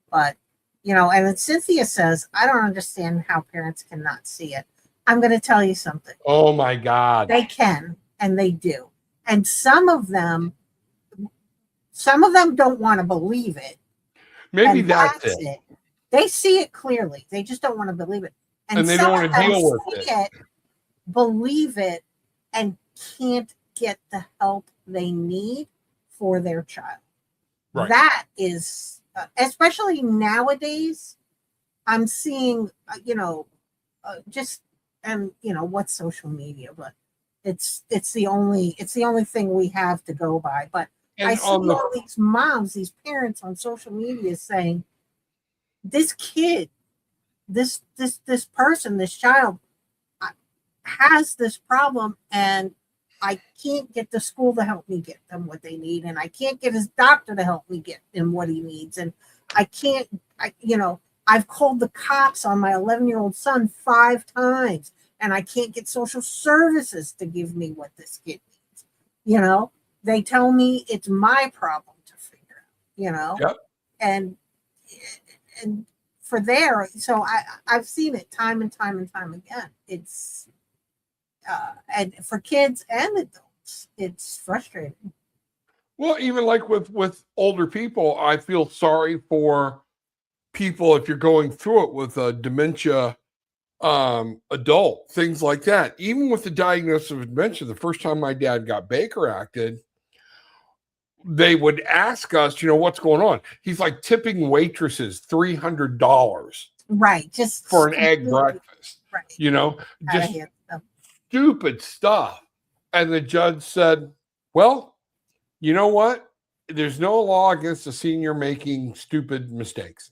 But, and then Cynthia says, I don't understand how parents cannot see it. I'm going to tell you something. Oh my God. They can, and they do. And some of them don't want to believe it. Maybe that's it. They see it clearly. They just don't want to believe it. And they don't want to deal with it. Believe it, and can't get the help they need for their child. Right. That is, especially nowadays, I'm seeing, what's social media, but it's the only thing we have to go by. But I see all these moms, these parents on social media saying, this kid, this person, this child has this problem, and I can't get the school to help me get them what they need, and I can't get his doctor to help me get him what he needs, and I've called the cops on my 11-year-old son 5 times, and I can't get social services to give me what this kid needs. They tell me it's my problem to figure out, Yep. and so I've seen it time and time and time again. It's and for kids and adults, it's frustrating. Well, even like with older people, I feel sorry for people if you're going through it with a dementia adult, things like that. Even with the diagnosis of dementia, the first time my dad got Baker acted, they would ask us, what's going on? He's like tipping waitresses $300. Right. Just for an egg breakfast. Right. Just stupid stuff. And the judge said, well, you know what? There's no law against a senior making stupid mistakes.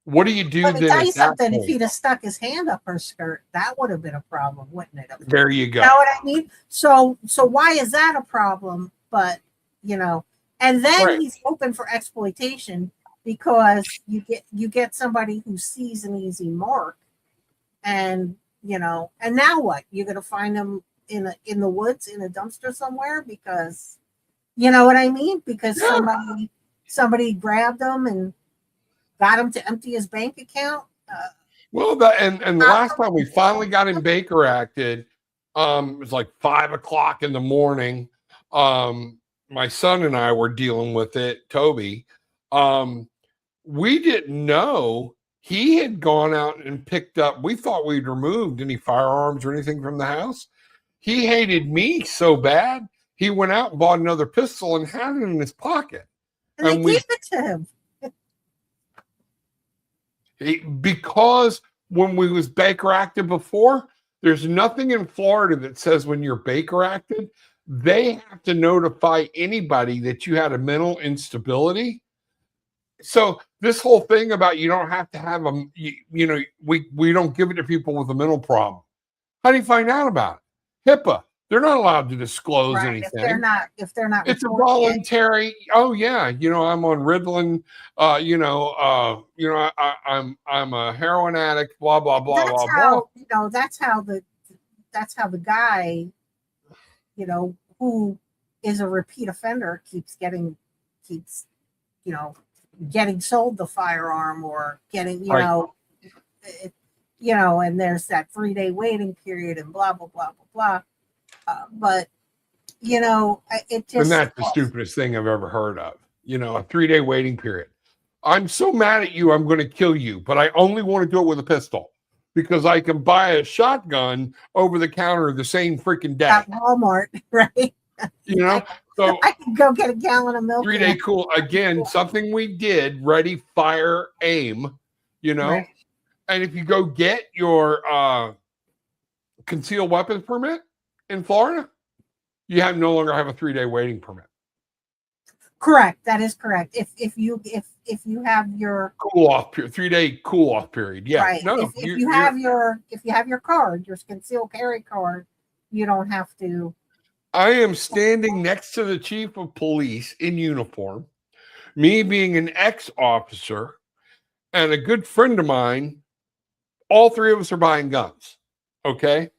What do you do then? Let me tell you something. If he'd have stuck his hand up her skirt, that would have been a problem, wouldn't it? There you go. You know what I mean? So why is that a problem? But and then he's open for exploitation because you get somebody who sees an easy mark, and and now what? You're gonna find them in the woods in a dumpster somewhere because what I mean? Because somebody grabbed them and got him to empty his bank account. Well, and the last time we finally got him Baker acted, it was like 5 o'clock in the morning. My son and I were dealing with it, Toby. We didn't know he had gone out and picked up. We thought we'd removed any firearms or anything from the house. He hated me so bad, he went out and bought another pistol and had it in his pocket. And they gave it to him. Because when we was Baker acted before, there's nothing in Florida that says when you're Baker acted, they have to notify anybody that you had a mental instability. So this whole thing about you don't have to have we don't give it to people with a mental problem. How do you find out about it? HIPAA. They're not allowed to disclose anything. If they're not, it's a voluntary. Oh yeah, I'm on Ritalin. I'm a heroin addict. Blah blah blah blah blah. That's how the guy, who is a repeat offender keeps getting sold the firearm or getting and there's that 3-day waiting period and blah blah blah blah blah. But it just, and that's the stupidest thing I've ever heard of. A 3-day waiting period. I'm so mad at you, I'm going to kill you, but I only want to do it with a pistol because I can buy a shotgun over the counter the same freaking day at Walmart, right? So I can go get a gallon of milk. 3-day cool again. Something we did: ready, fire, aim. Right. And if you go get your concealed weapons permit in Florida, you no longer have a 3-day waiting permit. Correct. That is correct. If you have your cool off period, 3-day cool off period. Yeah. right, No, if you have your card, your concealed carry card, you don't have to. I am standing next to the chief of police in uniform, me being an ex-officer and a good friend of mine. All three of us are buying guns. Okay.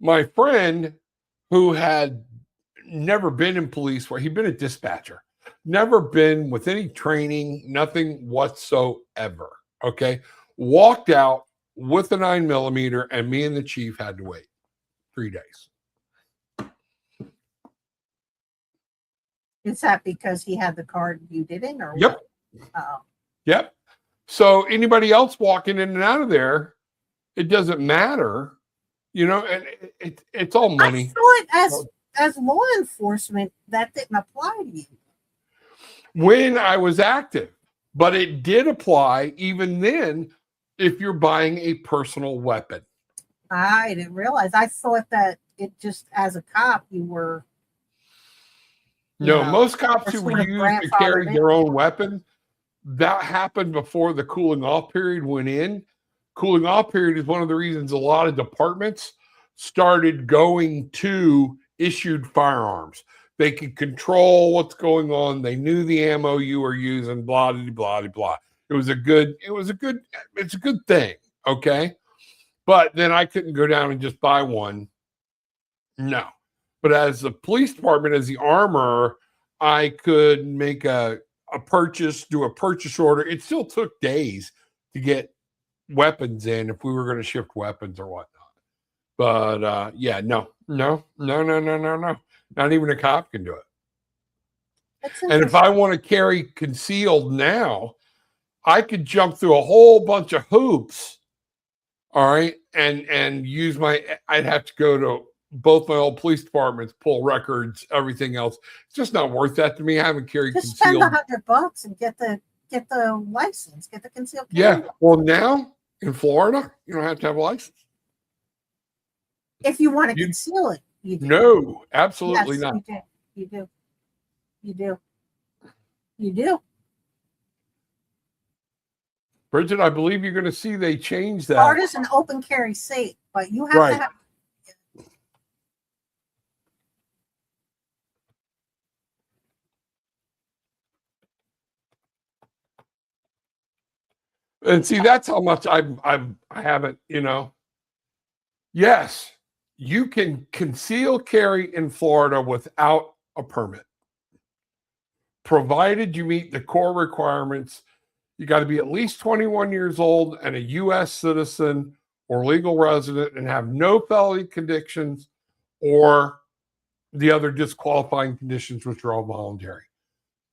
My friend, who had never been in police work, he'd been a dispatcher, never been with any training, nothing whatsoever. Okay. Walked out with a 9mm, and me and the chief had to wait 3 days. Is that because he had the card you didn't, or Yep. What? Yep. So anybody else walking in and out of there, it doesn't matter, you know, and it's all money. I thought as law enforcement that didn't apply to you when I was active, but it did apply even then if you're buying a personal weapon. I didn't realize. I thought that it just as a cop you were. No, most cops who sort of use to carry their own weapon, that happened before the cooling off period went in. Cooling off period is one of the reasons a lot of departments started going to issued firearms. They could control what's going on. They knew the ammo you were using, blah, blah, blah, blah. It's a good thing. Okay. But then I couldn't go down and just buy one. No. But as the police department, as the armor, I could make a purchase, do a purchase order. It still took days to get weapons in if we were going to shift weapons or whatnot. But yeah, no. Not even a cop can do it. And if I want to carry concealed now, I could jump through a whole bunch of hoops. All right. And use I'd have to go to both my old police departments, pull records, everything else. It's just not worth that to me. I haven't carried just concealed. Spend $100 and get the license, get the concealed carry. Yeah. Well, now in Florida, you don't have to have a license. If you want to conceal it, you do. No, absolutely not. You do. Bridget, I believe you're going to see they changed that. Florida's an open carry state, but you have to have. And see, that's how much I haven't, you know. Yes, you can conceal carry in Florida without a permit, provided you meet the core requirements. You got to be at least 21 years old and a U.S. citizen or legal resident and have no felony convictions or the other disqualifying conditions, which are all voluntary,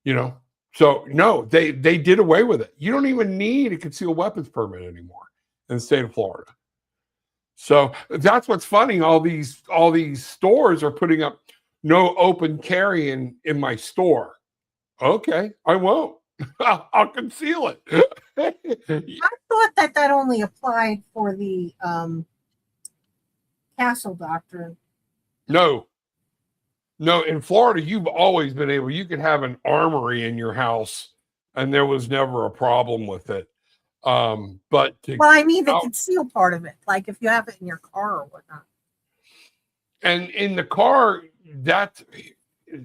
you know. So no, they did away with it. You don't even need a concealed weapons permit anymore in the state of Florida. So that's what's funny. All these stores are putting up no open carry in my store. Okay, I won't. I'll conceal it. I thought that only applied for the castle doctrine. No, in Florida, you've always been able, you could have an armory in your house and there was never a problem with it. But I mean the concealed part of it, like if you have it in your car or whatnot. And in the car,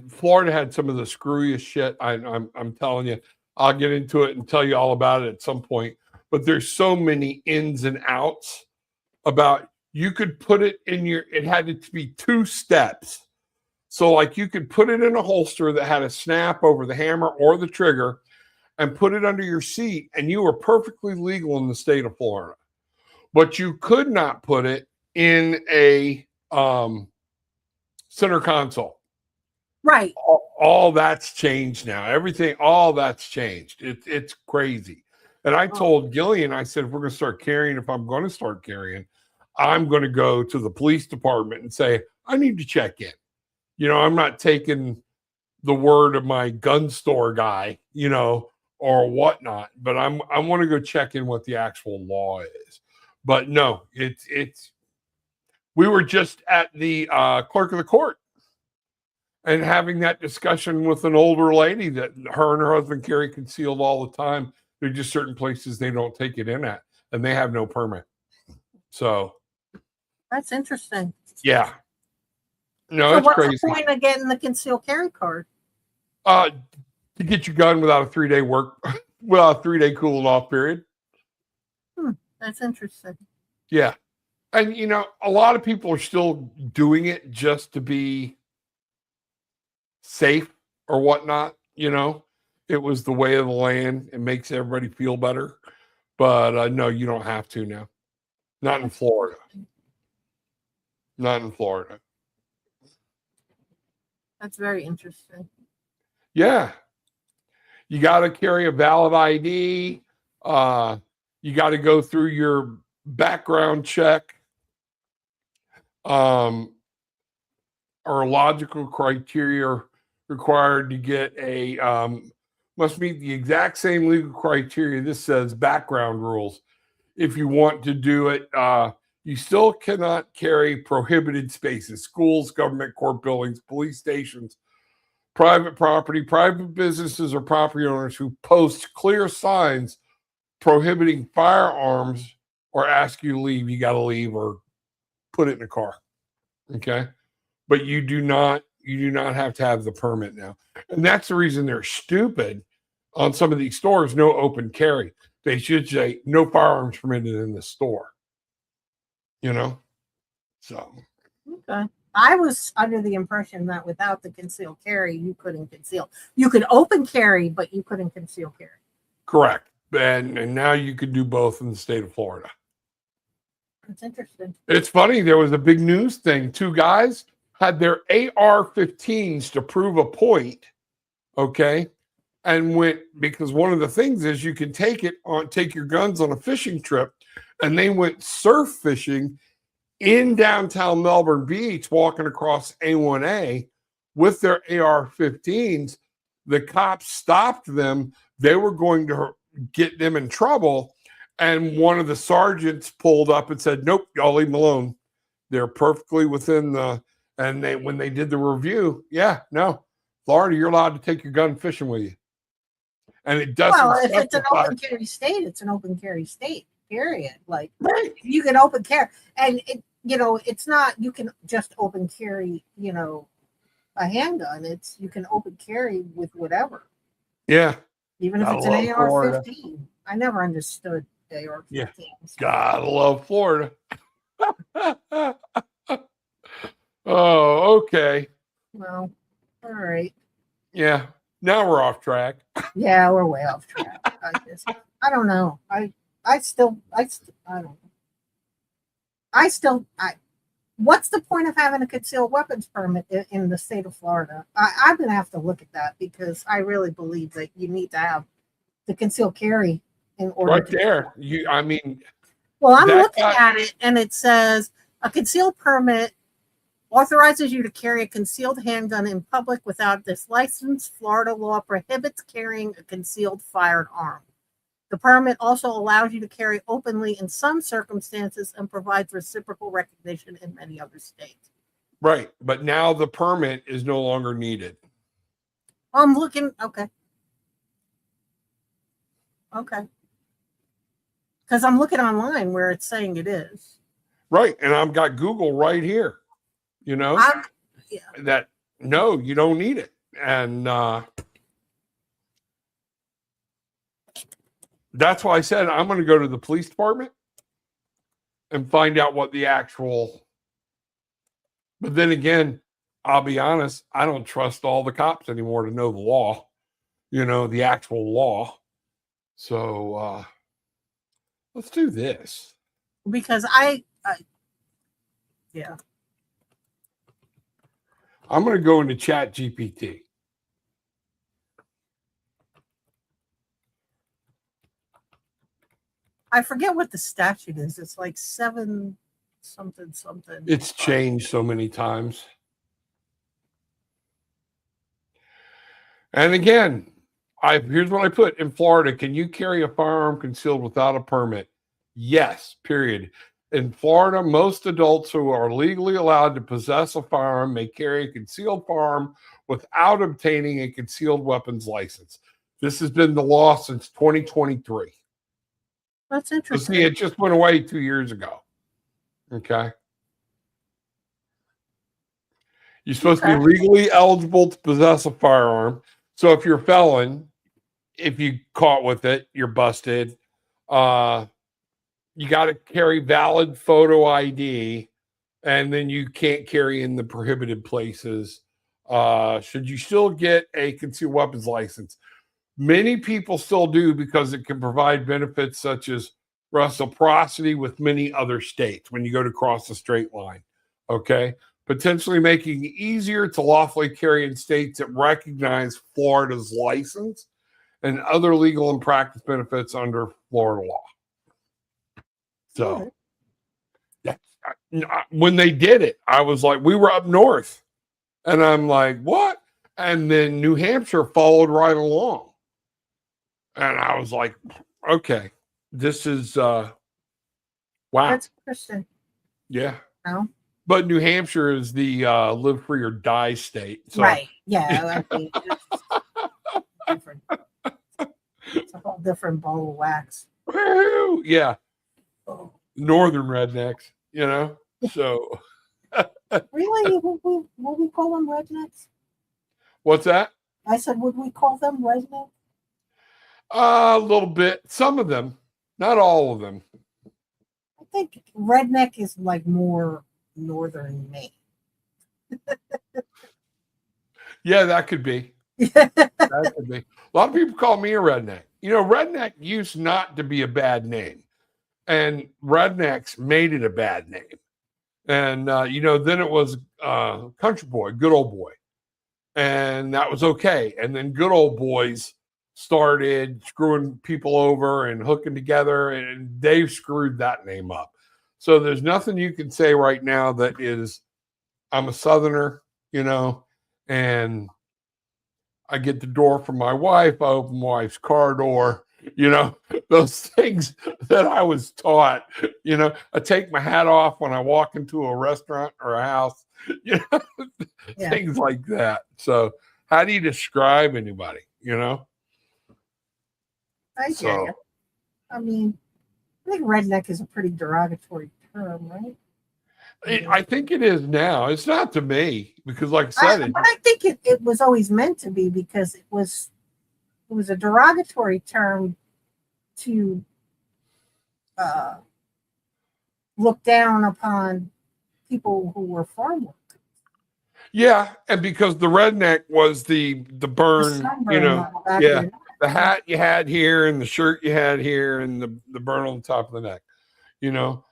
Florida had some of the screwiest shit. I'm telling you, I'll get into it and tell you all about it at some point. But there's so many ins and outs about you could put it in it had to be 2 steps. So like you could put it in a holster that had a snap over the hammer or the trigger and put it under your seat, and you were perfectly legal in the state of Florida. But you could not put it in a center console. Right. All that's changed now. All that's changed. It's crazy. And I told Gillian, I said, if we're going to start carrying, if I'm going to start carrying, I'm going to go to the police department and say, I need to check in. You know, I'm not taking the word of my gun store guy, you know, or whatnot, but I want to go check in what the actual law is. But no, we were just at the clerk of the court, and having that discussion with an older lady that her and her husband carry concealed all the time. There's just certain places they don't take it in at, and they have no permit. So that's interesting. Yeah. No, So it's what's crazy. the point of getting the concealed carry card? To get your gun without a 3-day without a 3-day cooling off period. That's interesting. Yeah. And, you know, a lot of people are still doing it just to be safe or whatnot. You know, it was the way of the land. It makes everybody feel better. But no, you don't have to now. Not in Florida. Not in Florida. That's very interesting. Yeah. You got to carry a valid ID. You got to go through your background check. Or logical criteria required to get a must meet the exact same legal criteria. This says background rules. If you want to do it, you still cannot carry prohibited spaces, schools, government, court buildings, police stations, private property, private businesses, or property owners who post clear signs prohibiting firearms or ask you to leave. You got to leave or put it in a car. Okay. But you do not have to have the permit now. And that's the reason they're stupid on some of these stores. No open carry. They should say no firearms permitted in the store. You know? So. Okay. I was under the impression that without the concealed carry, you couldn't conceal. You could open carry, but you couldn't conceal carry. Correct. And now you could do both in the state of Florida. That's interesting. It's funny. There was a big news thing. 2 guys had their AR-15s to prove a point. Okay. And went, because one of the things is you can take your guns on a fishing trip, and they went surf fishing in downtown Melbourne Beach, walking across A1A with their AR-15s. The cops stopped them. They were going to get them in trouble. And one of the sergeants pulled up and said, nope, y'all leave them alone. They're perfectly within when they did the review, no, Florida, you're allowed to take your gun fishing with you. And it doesn't. Well, if it's an open carry state, it's an open carry state, period. Like, right. You can open carry. And, it's not, you can just open carry, a handgun. You can open carry with whatever. Yeah. Even if it's an AR-15. I never understood AR-15. Yeah. Gotta love Florida. Oh, okay. Well, all right. Yeah. Now we're off track. Yeah, we're way off track. I don't know. I don't know. What's the point of having a concealed weapons permit in the state of Florida? I'm going to have to look at that, because I really believe that you need to have the concealed carry in order. Right there. Well, I'm looking at it, and it says a concealed permit authorizes you to carry a concealed handgun in public without this license. Florida law prohibits carrying a concealed firearm. The permit also allows you to carry openly in some circumstances and provides reciprocal recognition in many other states. Right. But now the permit is no longer needed. I'm looking. Okay. Okay. Because I'm looking online where it's saying it is. Right. And I've got Google right here. That no, you don't need it. And that's why I said I'm going to go to the police department and find out what the actual. But then again, I'll be honest, I don't trust all the cops anymore to know the law, the actual law. So let's do this. Because yeah. I'm going to go into Chat GPT. I forget what the statute is. It's like 7 something. It's changed so many times. And again, here's what I put. In Florida, can you carry a firearm concealed without a permit? Yes, period. In Florida, most adults who are legally allowed to possess a firearm may carry a concealed firearm without obtaining a concealed weapons license. This has been the law since 2023. That's So interesting. see, it just went away 2 years ago. Okay. You're supposed to be legally eligible to possess a firearm. So if you're a felon, if you caught with it, you're busted. You got to carry valid photo ID, and then you can't carry in the prohibited places. Should you still get a concealed weapons license? Many people still do because it can provide benefits such as reciprocity with many other states when you go to cross the straight line. Okay. Potentially making it easier to lawfully carry in states that recognize Florida's license and other legal and practice benefits under Florida law. So when they did it, I was like, we were up north. And I'm like, what? And then New Hampshire followed right along. And I was like, okay, this is wow. That's interesting. Yeah. No? But New Hampshire is the live free or die state. So. Right. Yeah. I mean, it's different. It's a whole different ball of wax. Yeah. Oh. Northern rednecks, you know? So. Really? Would we call them rednecks? What's that? I said, would we call them rednecks? A little bit. Some of them. Not all of them. I think redneck is like more northern Maine. Yeah, that could be. That could be. A lot of people call me a redneck. You know, redneck used not to be a bad name. And rednecks made it a bad name. And, you know, then it was country boy, good old boy. And that was okay. And then good old boys started screwing people over and hooking together, and they've screwed that name up. So there's nothing you can say right now that is, I'm a Southerner, you know, and I get the door from my wife, I open my wife's car door, you know, those things that I was taught, you know, I take my hat off when I walk into a restaurant or a house, you know, things like that. So how do you describe anybody, you know? I get you. I mean, I think redneck is a pretty derogatory term, right? I think it is now. It's not to me because, like I said, but I think it was always meant to be because it was a derogatory term to look down upon people who were farm workers. Yeah, and because the redneck was the burn, you know, the hat you had here and the shirt you had here and the burn on the top of the neck, you know.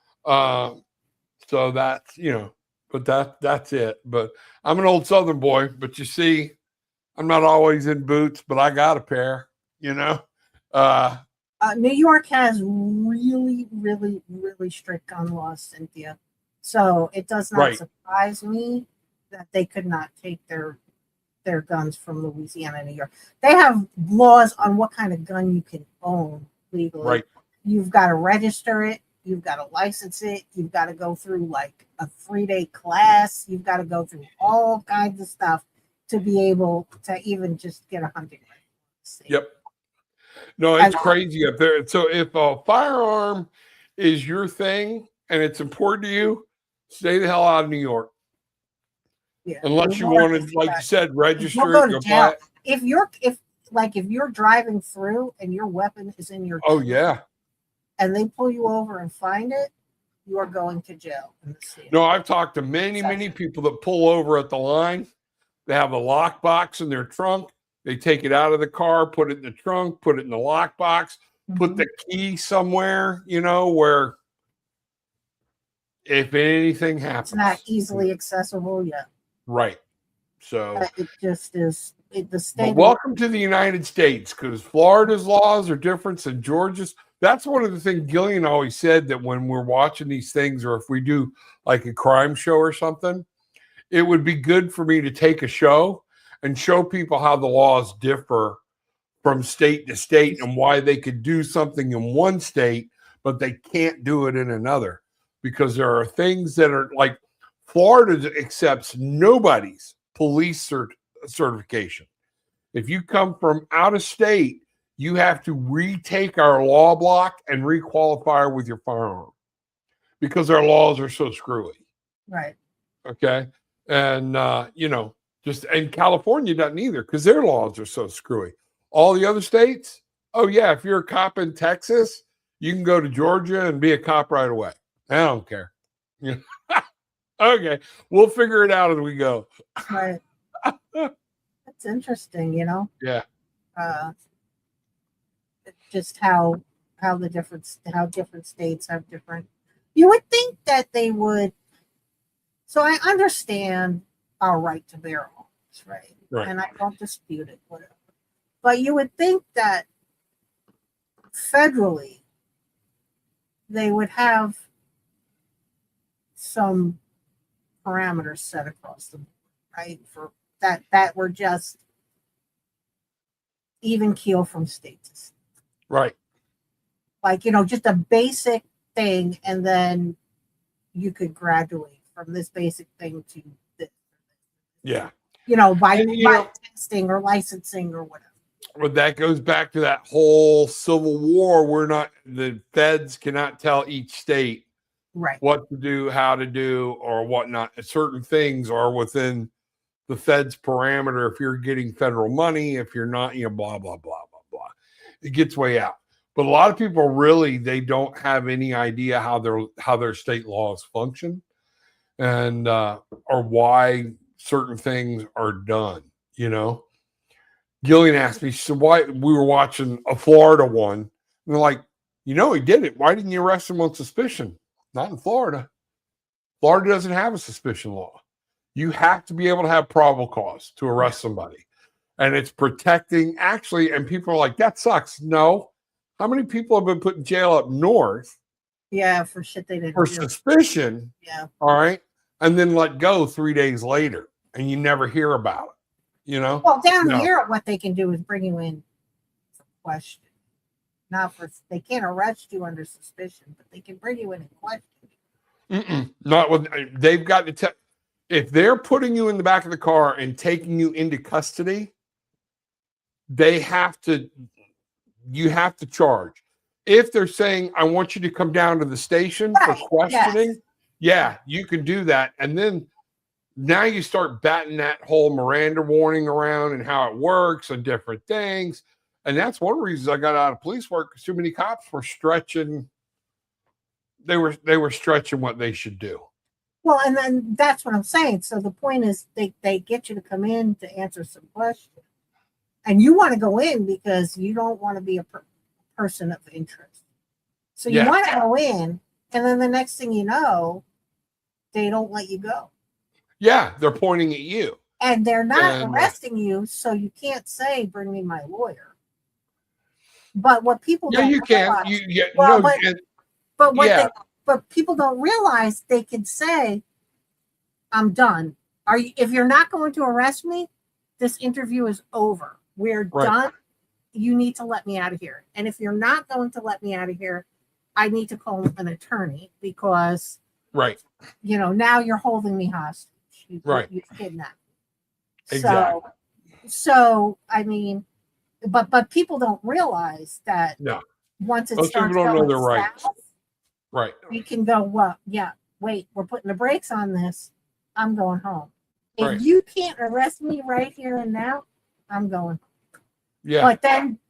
So that's, you know, but that's it. But I'm an old Southern boy, but you see, I'm not always in boots, but I got a pair, you know. New York has really, really, really strict gun laws, Cynthia. So it does not surprise me that they could not take their guns from Louisiana and New York. They have laws on what kind of gun you can own legally. Right. You've got to register it. You've got to license it. You've got to go through like a 3-day class. You've got to go through all kinds of stuff to be able to even just get a hunting license. Yep. No, it's crazy up there. So if a firearm is your thing and it's important to you, stay the hell out of New York. Yeah. Unless you want to, like you said, register it, go buy it. If you're driving through and your weapon is in your oh yeah, and they pull you over and find it, you are going to jail in the state. No, I've talked to many people that pull over at the line. They have a lockbox in their trunk. They take it out of the car, put it in the trunk, put it in the lockbox, put the key somewhere, you know, where if anything happens, it's not easily accessible yet. Right. So it just is. The state. But welcome to the United States, because Florida's laws are different than Georgia's. That's one of the things Gillian always said, that when we're watching these things, or if we do like a crime show or something, it would be good for me to take a show and show people how the laws differ from state to state and why they could do something in one state, but they can't do it in another. Because there are things that are like Florida accepts nobody's police certification. If you come from out of state, you have to retake our law block and requalify with your firearm because our laws are so screwy. Right. Okay. And, and California doesn't either because their laws are so screwy. All the other states, oh, yeah, if you're a cop in Texas, you can go to Georgia and be a cop right away. I don't care. Okay. We'll figure it out as we go. Right. That's interesting, Yeah. Just how different states have different. You would think that they would. So I understand our right to bear arms, right? And I don't dispute it, whatever. But you would think that federally they would have some parameters set across the board, right? For that were just even keel from state to state. Right. Like, just a basic thing, and then you could graduate from this basic thing to this. Yeah. By testing or licensing or whatever. But that goes back to that whole Civil War. The feds cannot tell each state what to do, how to do, or whatnot. Certain things are within the feds' parameter. If you're getting federal money, if you're not, blah, blah, blah, blah, blah. It gets way out. But a lot of people really, they don't have any idea how their state laws function and or why certain things are done, Gillian asked me, so why we were watching a Florida one, and they're like, he did it. Why didn't you arrest him on suspicion? Not in Florida. Florida doesn't have a suspicion law. You have to be able to have probable cause to arrest somebody. And it's protecting actually, and people are like, that sucks. No. How many people have been put in jail up north? Yeah, for shit they didn't for do. suspicion. Yeah. All right. And then let go 3 days later and you never hear about it. Well, down here, what they can do is bring you in for question. They can't arrest you under suspicion, but they can bring you in and question. Not with, they've got to if they're putting you in the back of the car and taking you into custody, you have to charge. If they're saying, I want you to come down to the station for questioning, you can do that. And then now you start batting that whole Miranda warning around and how it works and different things. And that's one of the reasons I got out of police work, because too many cops were stretching. They were stretching what they should do. Well, and then that's what I'm saying. So the point is they get you to come in to answer some questions. And you want to go in because you don't want to be a person of interest. So you want to go in, and then the next thing you know, they don't let you go. Yeah, they're pointing at you. And they're not arresting you, so you can't say, bring me my lawyer. But what people don't realize, but people don't realize they can say, I'm done. If you're not going to arrest me, this interview is over. We're done. You need to let me out of here. And if you're not going to let me out of here, I need to call an attorney because, now you're holding me hostage. You kidnapped me. Exactly. So I mean, but people don't realize that once it starts going south, we can go, wait, we're putting the brakes on this. I'm going home. If you can't arrest me right here and now, I'm going. Yeah.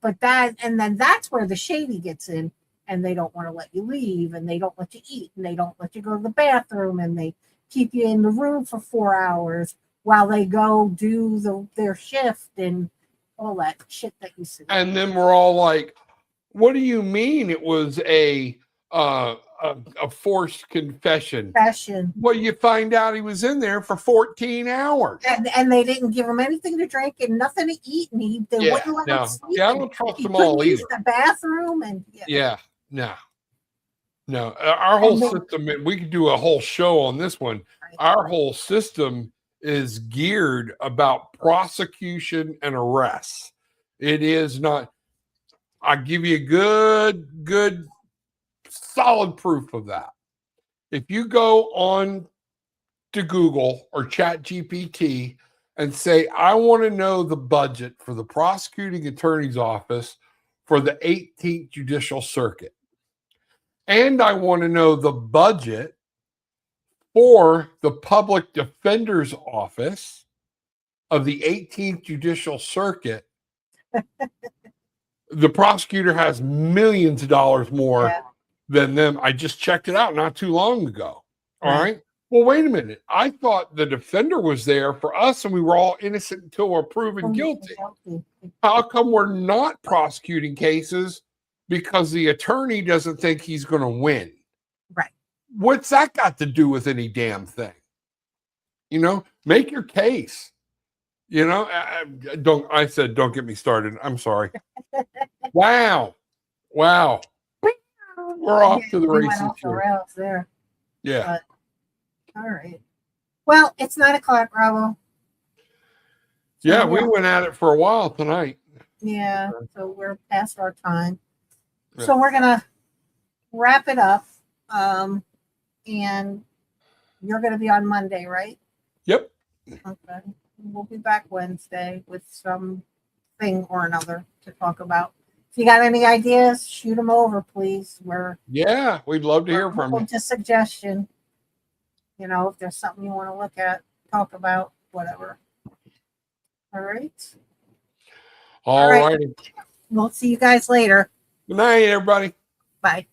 But that's where the shady gets in, and they don't want to let you leave, and they don't let you eat, and they don't let you go to the bathroom, and they keep you in the room for 4 hours while they go do their shift and all that shit that you see. And then we're all like, what do you mean it was a forced confession? Well, you find out he was in there for 14 hours. And they didn't give him anything to drink and nothing to eat. And they wouldn't let him sleep. Yeah, I don't trust them all either. Use the bathroom and no. Our whole system, we could do a whole show on this one. Our whole system is geared about prosecution and arrests. It is not. I'll give you good solid proof of that. If you go on to Google or Chat GPT and say, I want to know the budget for the prosecuting attorney's office for the 18th Judicial Circuit. And I want to know the budget for the public defender's office of the 18th Judicial Circuit. The prosecutor has millions of dollars more than them. I just checked it out not too long ago. All right. Well, wait a minute. I thought the defender was there for us and we were all innocent until we're proven guilty. How come we're not prosecuting cases because the attorney doesn't think he's going to win? Right. What's that got to do with any damn thing? You know, make your case. You know, don't get me started. I'm sorry. Wow. We're off to the races there. Yeah. But, all right. Well, it's 9 o'clock, Bravo. Yeah, we went at it for a while tonight. Yeah, so we're past our time. Yeah. So we're gonna wrap it up. And you're gonna be on Monday, right? Yep. Okay. We'll be back Wednesday with something or another to talk about. If you got any ideas, shoot them over, please. We'd love to hear from you. Just suggestion. You know, if there's something you want to look at, talk about, whatever. All right. All right. We'll see you guys later. Good night, everybody. Bye.